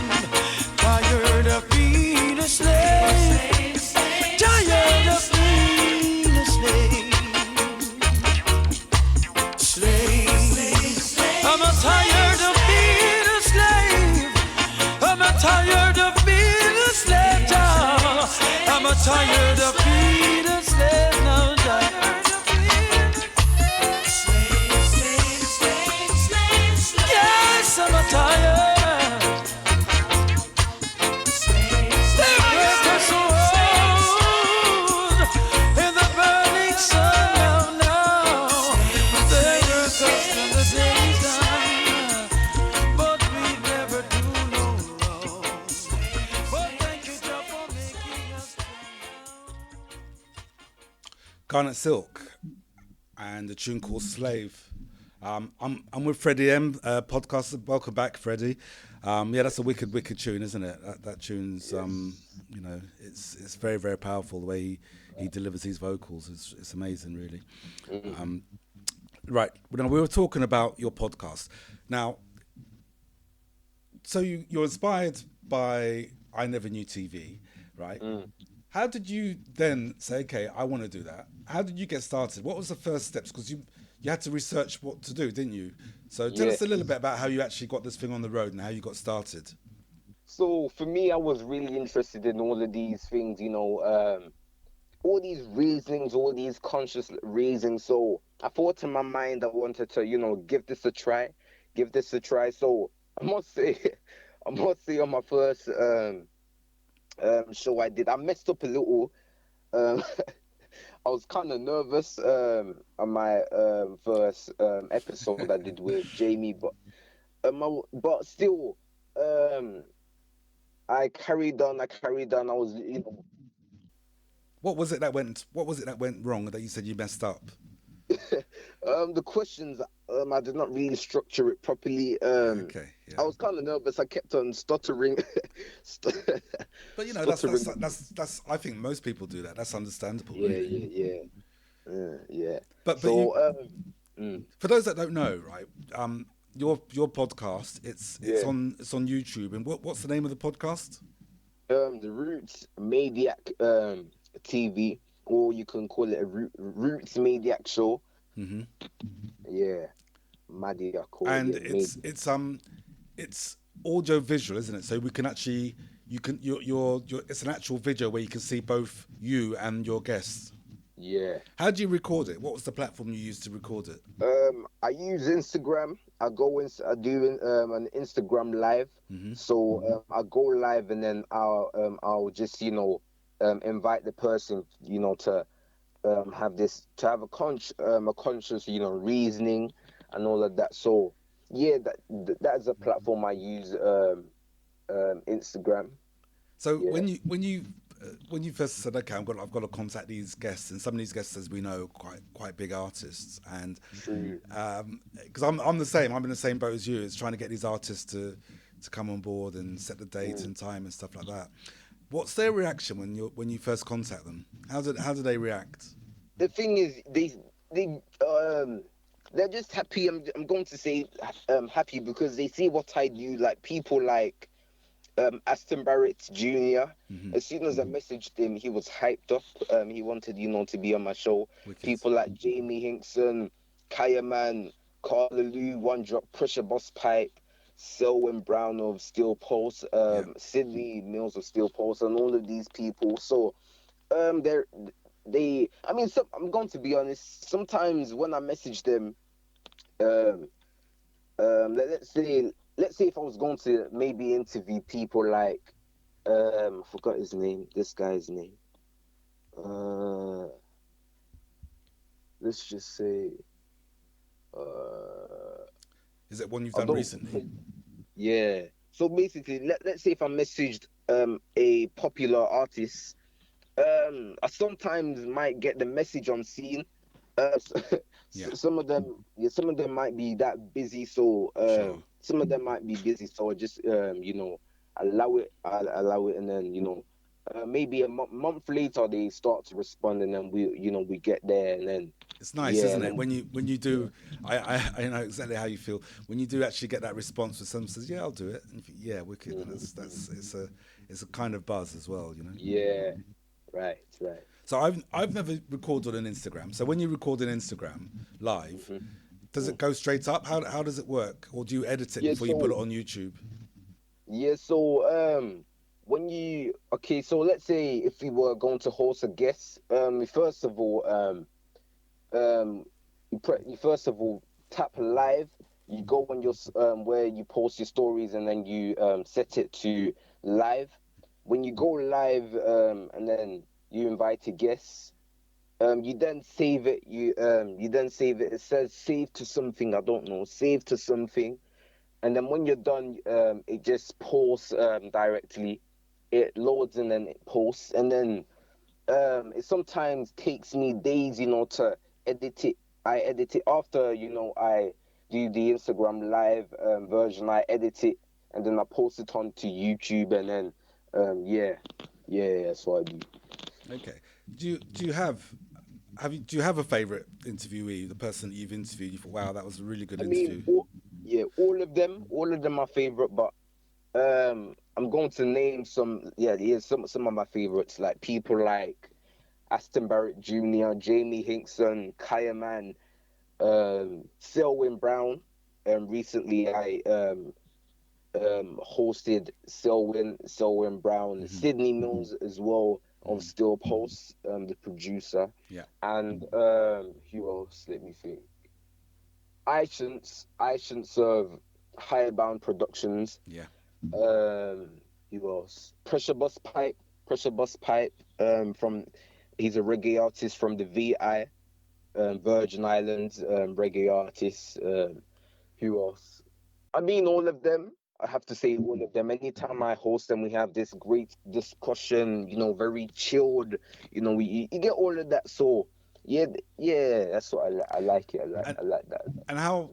tired of being a slave, tired of being a slave. Slave, I'm tired of being a slave. I'm tired of being a slave now. I'm tired of being a slave now. Tired of being a slave. Yes, I'm tired. They break us so old in the burning sun now. They work us in the daytime, but we never do no wrong. But thank you, Jah, for making us strong. Garnet Silk and the tune called Slave. I'm with Freddie M, podcaster. Welcome back, Freddie. Yeah, that's a wicked tune, isn't it? That tune's, you know, it's very, very powerful the way he delivers these vocals. It's amazing, really. Right, we were talking about your podcast. Now, so you're inspired by I Never Knew TV, right? How did you then say, okay, I want to do that? How did you get started? What was the first steps? Because you had to research what to do, didn't you? So tell us a little bit about how you actually got this thing on the road and how you got started. So for me, I was really interested in all of these things, you know, all these reasonings, all these conscious reasons. So I thought in my mind I wanted to, you know, give this a try. So I must say on my first show I did, I messed up a little. I was kind of nervous on my first episode I did with Jamie, but still, I carried on. I was, you know. What was it that went wrong that you said you messed up? The questions, I did not really structure it properly. Okay, yeah. I was kind of nervous. I kept on stuttering. But you know, that's. I think most people do that. That's understandable. Yeah. But so, for those that don't know, right? Your podcast, it's on YouTube. And what's the name of the podcast? The Roots Maniac TV. or you can call it a roots maniac show. Hmm. Yeah, maniac. And Yeah, it's audio visual, isn't it? So we can actually you're it's an actual video where you can see both you and your guests. yeah. How do you record it? What was the platform you used to record it? I use Instagram. I do an Instagram live. Hmm. So I go live and then I'll just invite the person to have a conscious reasoning and all of that. So yeah, that's a platform I use. Instagram. So Yeah. when you first said, okay, I've got to contact these guests, and some of these guests, as we know, quite big artists, and because I'm the same, I'm in the same boat as you. It's trying to get these artists to come on board and set the date and time and stuff like that. What's their reaction when you first contact them? How do they react? The thing is, they're just happy. I'm going to say happy because they see what I do. Like people like Aston Barrett Jr. As soon as I messaged him, he was hyped up. He wanted, to be on my show. Wicked. People like Jamie Hinkson, Kaya Man, Carla Lou, One Drop, Pressure Boss Pipe, Selwyn Brown of Steel Pulse, Sydney Mills of Steel Pulse, and all of these people. So, I'm going to be honest. Sometimes when I message them, let's say if I was going to maybe interview people like, I forgot his name, this guy's name. Let's just say, Is it one you've done recently? Yeah. So basically, let's say if I messaged a popular artist, I sometimes might get the message on scene. Some of them might be that busy, so Sure. some of them might be busy, so I just allow it, and then maybe a month later they start to respond, and then we get there, and then It's nice, isn't it? When you do, I know exactly how you feel when you do actually get that response where someone says, "Yeah, I'll do it." And you think, yeah, wicked. And it's a kind of buzz as well, Yeah, right. So I've never recorded on Instagram. So when you record on Instagram live, does it go straight up? How does it work, or do you edit it before you put it on YouTube? Yeah. So so let's say if we were going to host a guest, first of all, you first of all tap live. You go on your where you post your stories, and then you set it to live. When you go live, and then you invite a guest, you then save it. It says save to something. I don't know. Save to something, and then when you're done, it just posts directly. It loads and then it posts, and then it sometimes takes me days, to edit it. I edit it after, I do the Instagram live version. I edit it, and then I post it onto YouTube, and then that's what I do. Okay. Do you have a favorite interviewee? The person that you've interviewed, you thought, wow, that was a really good interview. All of them are favorite, but I'm going to name some of my favorites, like people like Aston Barrett Jr., Jamie Hinkson, Kaya Man, Selwyn Brown. Recently I hosted Selwyn Brown, Sydney Mills as well of Steel Pulse, the producer. Yeah. And who else? Let me think. I shouldn't serve Highbound Productions. Yeah. Who else? Pressure Boss Pipe. He's a reggae artist from the VI, Virgin Islands, reggae artist. Who else? I mean, all of them. I have to say all of them. Anytime I host them, we have this great discussion, very chilled. You get all of that. So, yeah, that's what I like it. I like that. And how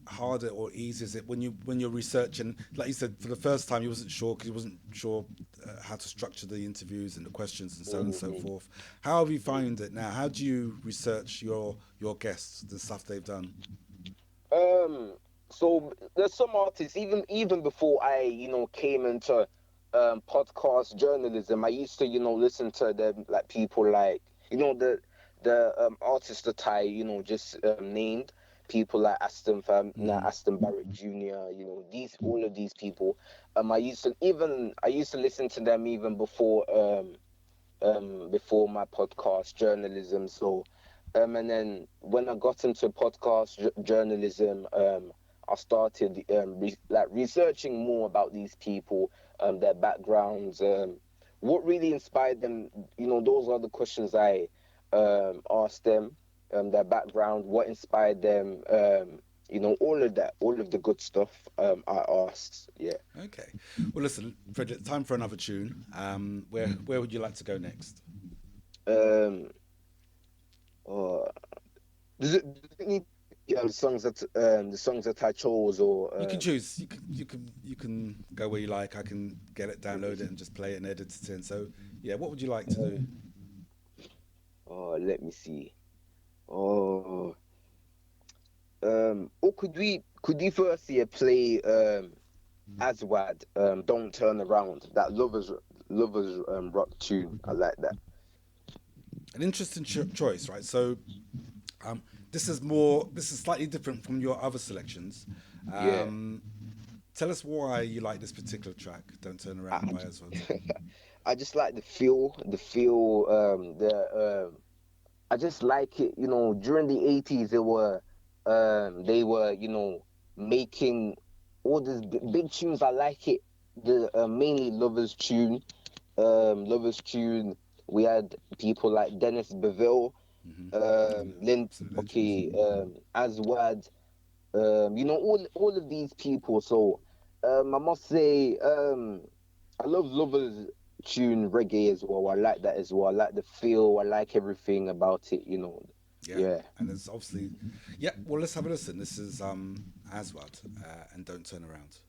hard or easy is it when you're researching? Like you said, for the first time, you wasn't sure because you wasn't sure how to structure the interviews and the questions and so on and so forth. How have you found it now? How do you research your guests, the stuff they've done? So there's some artists even before I came into podcast journalism. I used to, listen to them, like people like, the artists that I, just named, people like Aston Barrett Jr. All of these people. I used to listen to them even before my podcast journalism. So, and then when I got into podcast journalism, I started researching more about these people, their backgrounds, what really inspired them. Those are the questions I asked them, their background, what inspired them, all of that, all of the good stuff I asked. Yeah. Okay. Well, listen, Freddie, time for another tune. Where would you like to go next? Does it need the songs that I chose, or You can choose. You can go where you like. I can get it, download it, and just play it and edit it in. So, yeah, what would you like to do? let me see. Or could we first play Aswad, Don't Turn Around, that lovers rock tune. I like that. An interesting choice, right? So, this is slightly different from your other selections. Tell us why you like this particular track, Don't Turn Around by Aswad. I just like the feel, I just like it, during the 80s they were, making all these big tunes. I like it. The mainly Lovers tune. We had people like Dennis Beville, Aswad, all of these people. So I must say, I love Lovers tune reggae as well. I like that as well. I like the feel. I like everything about it. Yeah. And it's obviously, well, let's have a listen. This is Aswad and Don't Turn Around.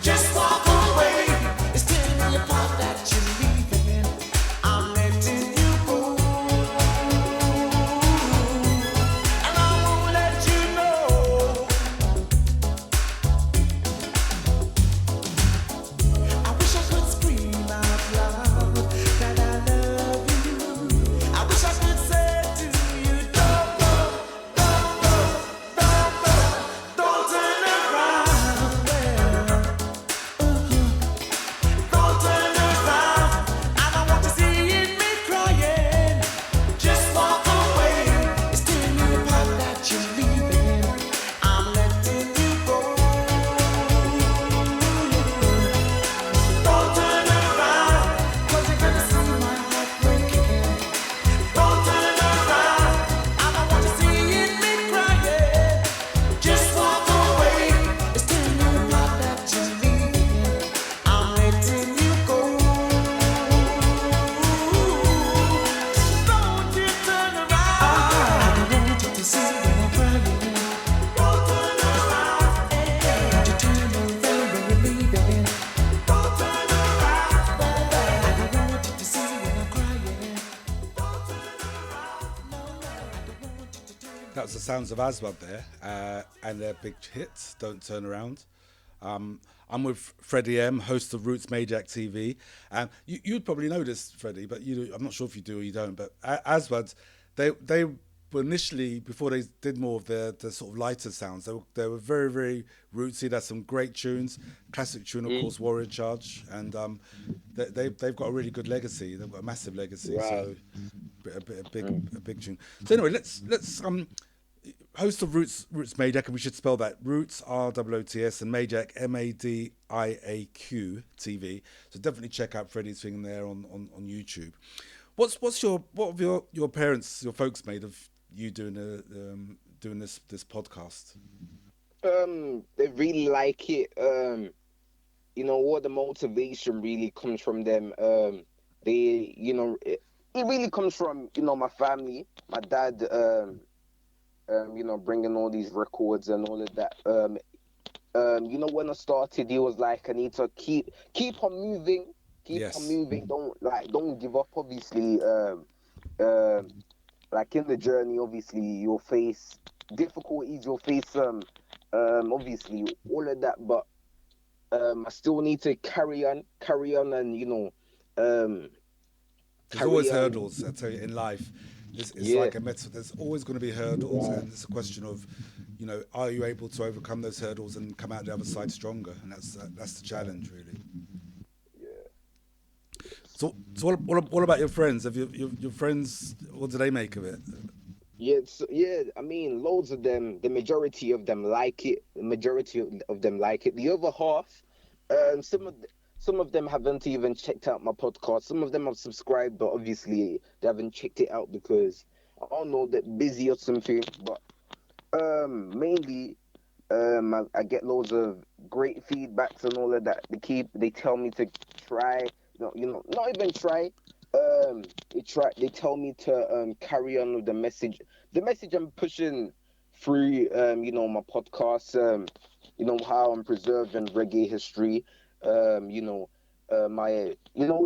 Just walk away. It's tearing me apart that you leave. was the sounds of Aswad there, and their big hit, Don't Turn Around. I'm with Freddie M, host of Roots Majak TV. You'd probably know this, Freddie, but I'm not sure if you do or you don't. But Aswad, they were initially, before they did more of the sort of lighter sounds, they were very, very rootsy. There's some great tunes. Classic tune, of course, Warrior Charge. And they've got a really good legacy. They've got a massive legacy. Right. So a big tune. So anyway, let's host of Roots Majak, and we should spell that Roots ROOTS and Majak MADIAQ TV. So definitely check out Freddie's thing there on YouTube. What have your parents, your folks made of you doing this podcast? They really like it. All the motivation really comes from them. It really comes from my family, my dad. Bringing all these records and all of that. When I started, he was like, I need to keep on moving, on moving. Don't give up. Obviously, like in the journey, obviously you'll face difficulties. You'll face obviously all of that, but I still need to carry on, and there's always hurdles. I tell you, in life. It's like a metaphor. There's always going to be hurdles, and it's a question of, are you able to overcome those hurdles and come out the other side stronger? And that's the challenge, really. Yeah. So what about your friends? Have your friends? What do they make of it? Yeah, I mean, loads of them. The majority of them like it. The majority of them like it. The other half, some of them haven't even checked out my podcast. Some of them have subscribed, but obviously they haven't checked it out because, I don't know, they're busy or something. But mainly, I get loads of great feedbacks and all of that. They tell me to try, not even try. They tell me to carry on with the message. The message I'm pushing through, my podcast. How I'm preserving reggae history. The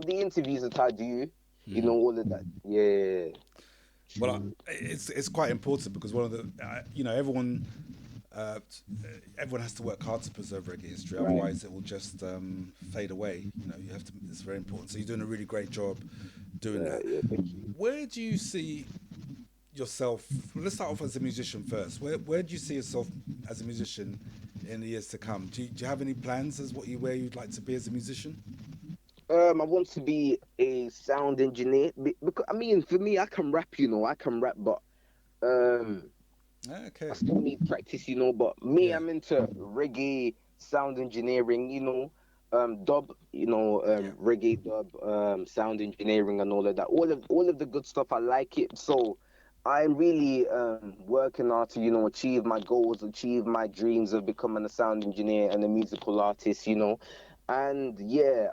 interviews that I do, all of that. Yeah. Well, it's quite important because one of the, everyone has to work hard to preserve reggae history. Right. Otherwise, it will just fade away. You have to. It's very important. So you're doing a really great job doing that. Yeah, thank you. Where do you see yourself? Let's start off as a musician first. Where do you see yourself as a musician in the years to come? Do you have any plans as where you'd like to be as a musician? I want to be a sound engineer because for me, I can rap. But Okay. I still need practice. But me, I'm into reggae sound engineering. Dub. Reggae dub, sound engineering, and all of that. All of the good stuff. I like it. So I'm really working hard to, achieve my goals, achieve my dreams of becoming a sound engineer and a musical artist, And yeah,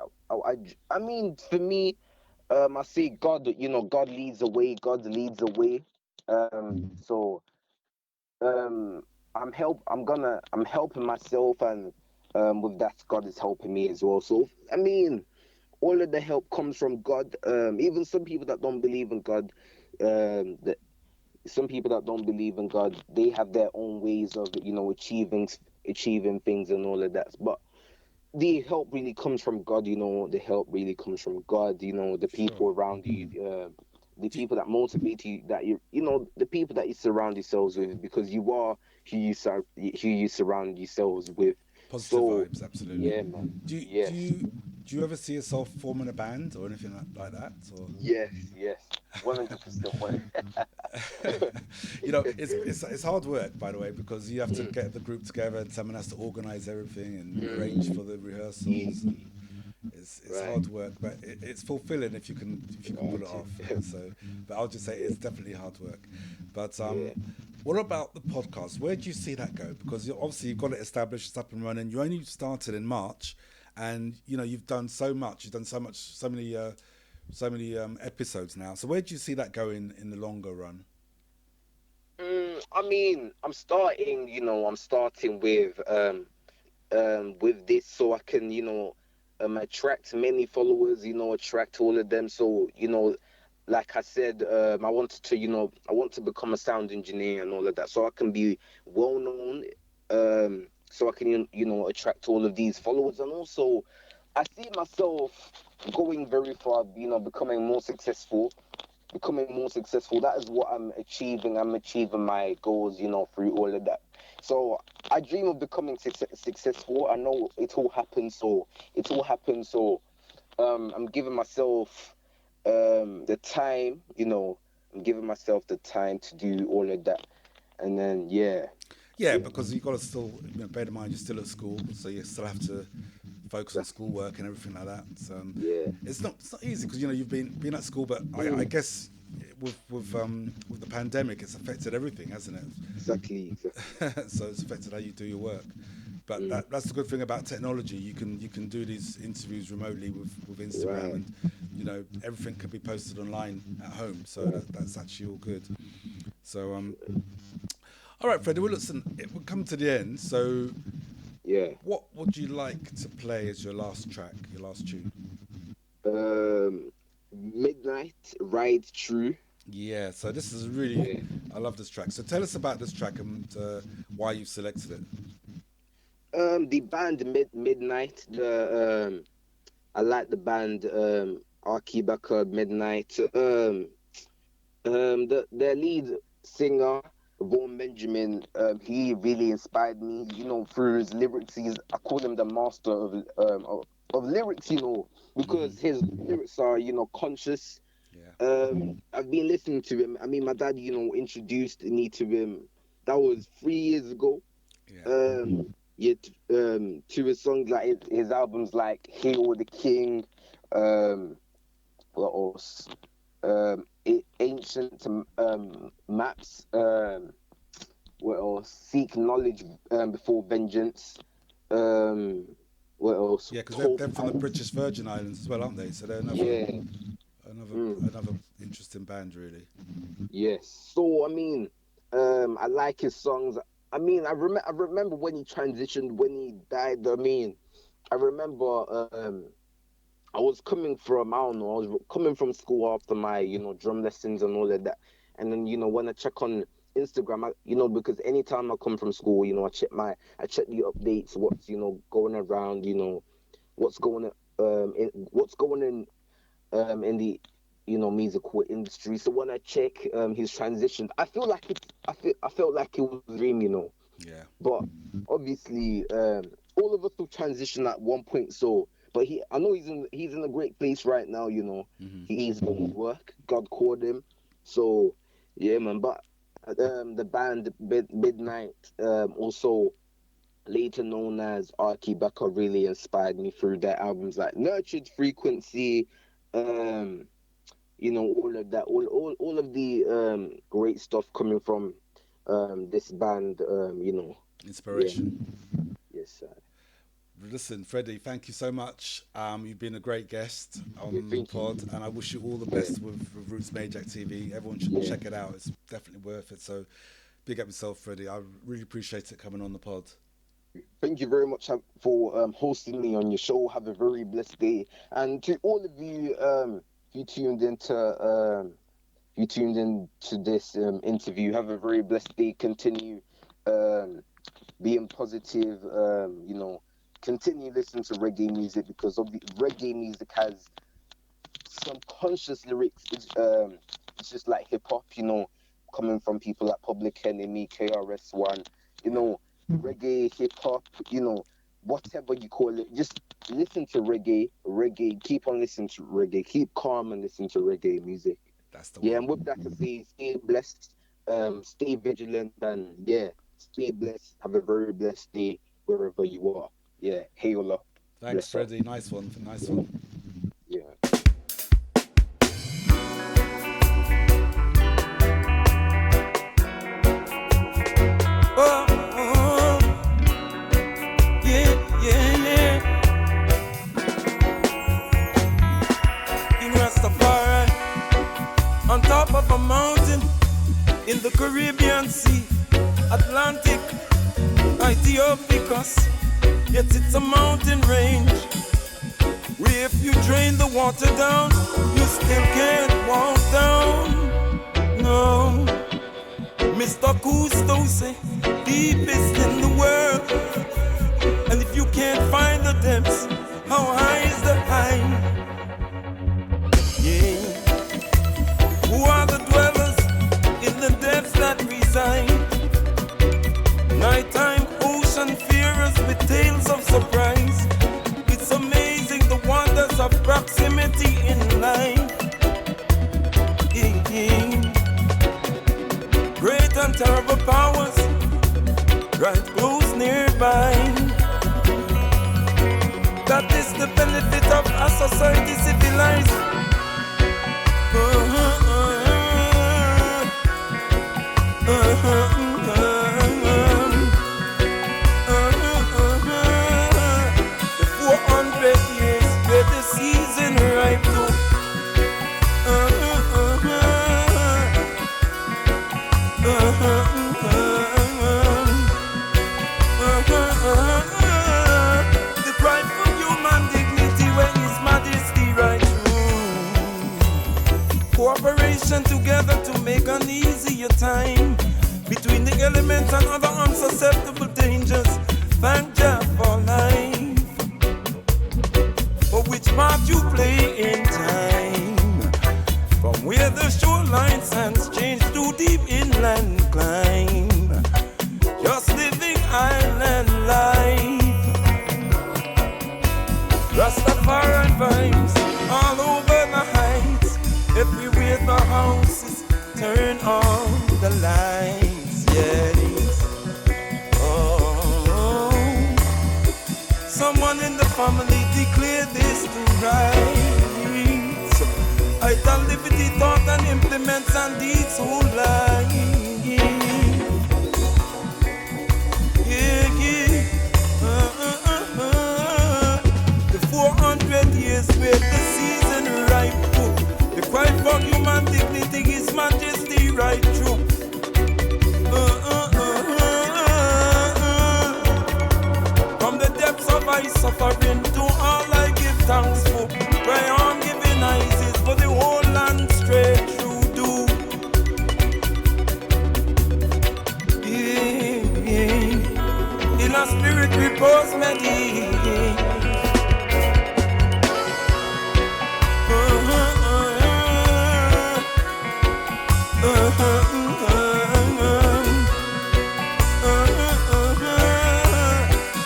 I mean, for me, I say God, God leads the way. God leads the way. So I'm helping myself, and with that, God is helping me as well. So I mean, all of the help comes from God. Even some people that don't believe in God, some people that don't believe in God, they have their own ways of, achieving things and all of that. But the help really comes from God, the help really comes from God, the people around you, the people that motivate you, the people that you surround yourselves with, because you are who you surround yourselves with. Positive vibes, absolutely. Yeah, man. Do you ever see yourself forming a band or anything like that? Or? Yes, 100%. It's hard work, by the way, because you have to get the group together and someone has to organise everything and arrange for the rehearsals. And it's hard work, but it's fulfilling if you can pull it off. So, but I'll just say it's definitely hard work. But what about the podcast? Where do you see that go? Because obviously you've got it established, it's up and running. You only started in March, and you've done so much. You've done so many episodes now. So where do you see that going in the longer run? I'm starting with this so I can, attract many followers, attract all of them. So, like I said, I wanted to, I want to become a sound engineer and all of that, so I can be well known, so I can, attract all of these followers, and also I see myself going very far, becoming more successful. That is what I'm achieving. I'm achieving my goals, through all of that. So I dream of becoming successful. I know it all happens. So I'm giving myself the time. I'm giving myself the time to do all of that, and then Yeah, because you've got to still bear in mind you're still at school, so you still have to focus on schoolwork and everything like that. So, it's not easy because you've been at school, but I guess with the pandemic, it's affected everything, hasn't it? Exactly. So it's affected how you do your work. But that's the good thing about technology. You can do these interviews remotely with Instagram, and everything can be posted online at home. So that's actually all good. So all right, Freddie. Well, listen, it will come to the end. So what would you like to play as your last track, your last tune? Midnight Ride True. Yeah, so this is really, I love this track. So tell us about this track and why you've selected it. The band Midnight. I like the band Arkibaka Midnight. Their lead singer Vaughan Benjamin. He really inspired me. Through his lyrics. I call him the master of lyrics. Because his lyrics are conscious. I've been listening to him. I mean, my dad introduced me to him. That was 3 years ago. To his songs, like his albums like Hail the King, what else? Ancient Maps, what else? Seek Knowledge Before Vengeance, what else? Yeah, because they're from the British Virgin Islands as well, aren't they? So they're another interesting band, really. Yes. So I mean, I like his songs. I mean, I remember when he transitioned, when he died. I mean, I remember I was coming from, I was coming from school after my, drum lessons and all of that. And then, when I check on Instagram, because anytime I come from school, I check the updates, what's, going around, what's going in the, musical industry. So when I check his transition, I felt like it was a dream, Yeah. But obviously, all of us will transition at one point. So, but I know he's in a great place right now. He's doing work. God called him. So, yeah, man. But the band Midnight, also later known as Arky Becker, really inspired me through their albums like Nurtured Frequency. All of that, all of the great stuff coming from this band, Inspiration. Yeah. Yes, sir. Listen, Freddie, thank you so much. You've been a great guest on the pod, and I wish you all the best with Roots Majak TV. Everyone should check it out. It's definitely worth it. So big up yourself, Freddie. I really appreciate it coming on the pod. Thank you very much for hosting me on your show. Have a very blessed day. And to all of you, you tuned into this interview, have a very blessed day. Continue being positive. Continue listening to reggae music, because reggae music has some conscious lyrics. It's just like hip hop, coming from people like Public Enemy, KRS-One, reggae, hip hop, whatever you call it. Just listen to reggae. Keep on listening to reggae. Keep calm and listen to reggae music. That's the one. one. And with that to say, stay blessed, stay vigilant, and stay blessed. Have a very blessed day wherever you are. Yeah, hail up. Thanks, Freddie. Nice one. Yeah. King Rastafari on top of a mountain in the Caribbean Sea, Atlantic, Ethiopicus. Yet it's a mountain range where if you drain the water down, you still can't walk down. Mr. Cousteau say, deepest in the world. And if you can't find the depths, how high is the high? Yeah. Who are the dwellers in the depths that reside? Nighttime ocean fearers with tales of surprise. It's amazing the wonders of proximity in life. Great and terrible powers right close nearby. That is the benefit of a society civilized. The 400 years where the season ripe to. The cry for human dignity where His Majesty right through. Cooperation together to make an easier time between the elements and other unsusceptible dangers. Thank Jah for life, for which part you play in time. From where the shoreline sands change to deep inland climb, just living island life. Rastafari vibes all over the heights. Everywhere the houses turn on the lights. Yes. Oh. Someone in the family declared this to rise. Vital liberty, thought and implements and deeds whole life. Yeah, yeah. The 400 years where the season ripe. The cry for human dignity, His Majesty right through. From the depths of my suffering to all I give thanks for. Cry on giving eyes for the whole land straight through do. Yeah, yeah. In a spirit repose meditate.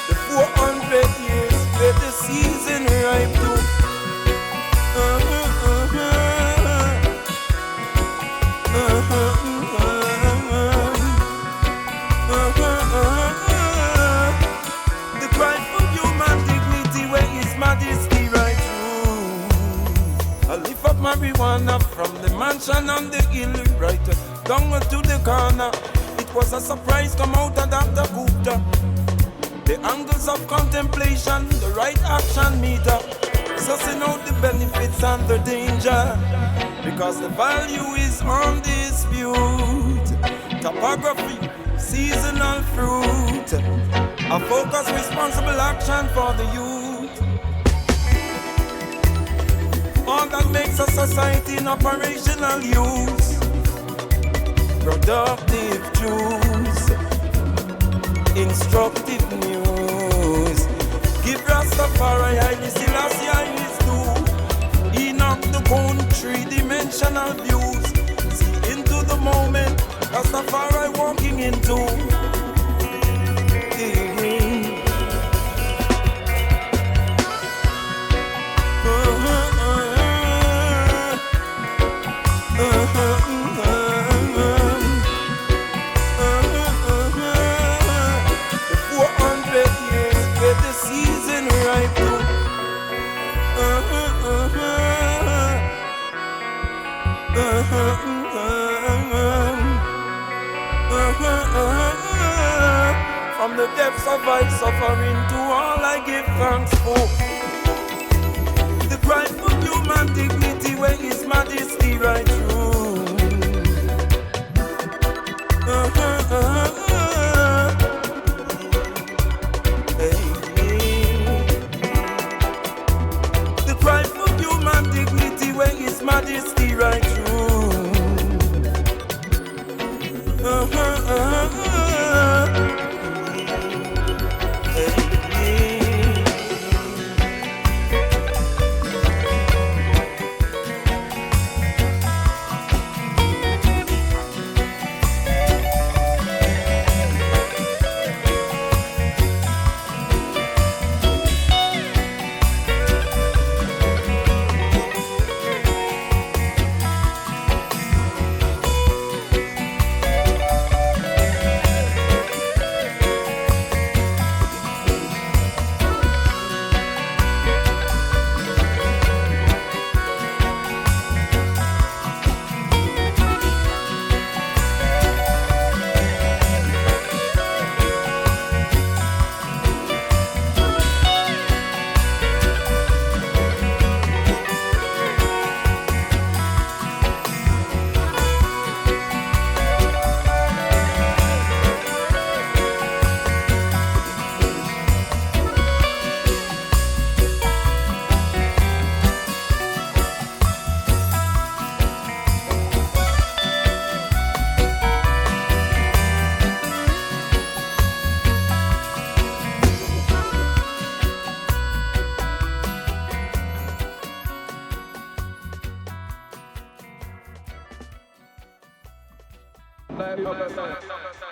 The 400 years where the season ripe to. The cry for human dignity where His Majesty right through. I lift up marijuana from the mansion on the hill right down to the corner. It was a surprise come out of Dr. Gupta. The angles of contemplation, the right action meter, sussing out the benefits and the danger, because the value is on dispute. Topography, seasonal fruit, a focused responsible action for the youth. All that makes a society in operational use. Productive truths, instructive news. Give Rastafari Haile Selassie his due. Enoch the cone, three-dimensional views. See into the moment Rastafari walking into. From the depths of my suffering to all I give thanks for. The cry for human dignity where His Majesty right through. The cry for human dignity where His Majesty right through. Life of a man.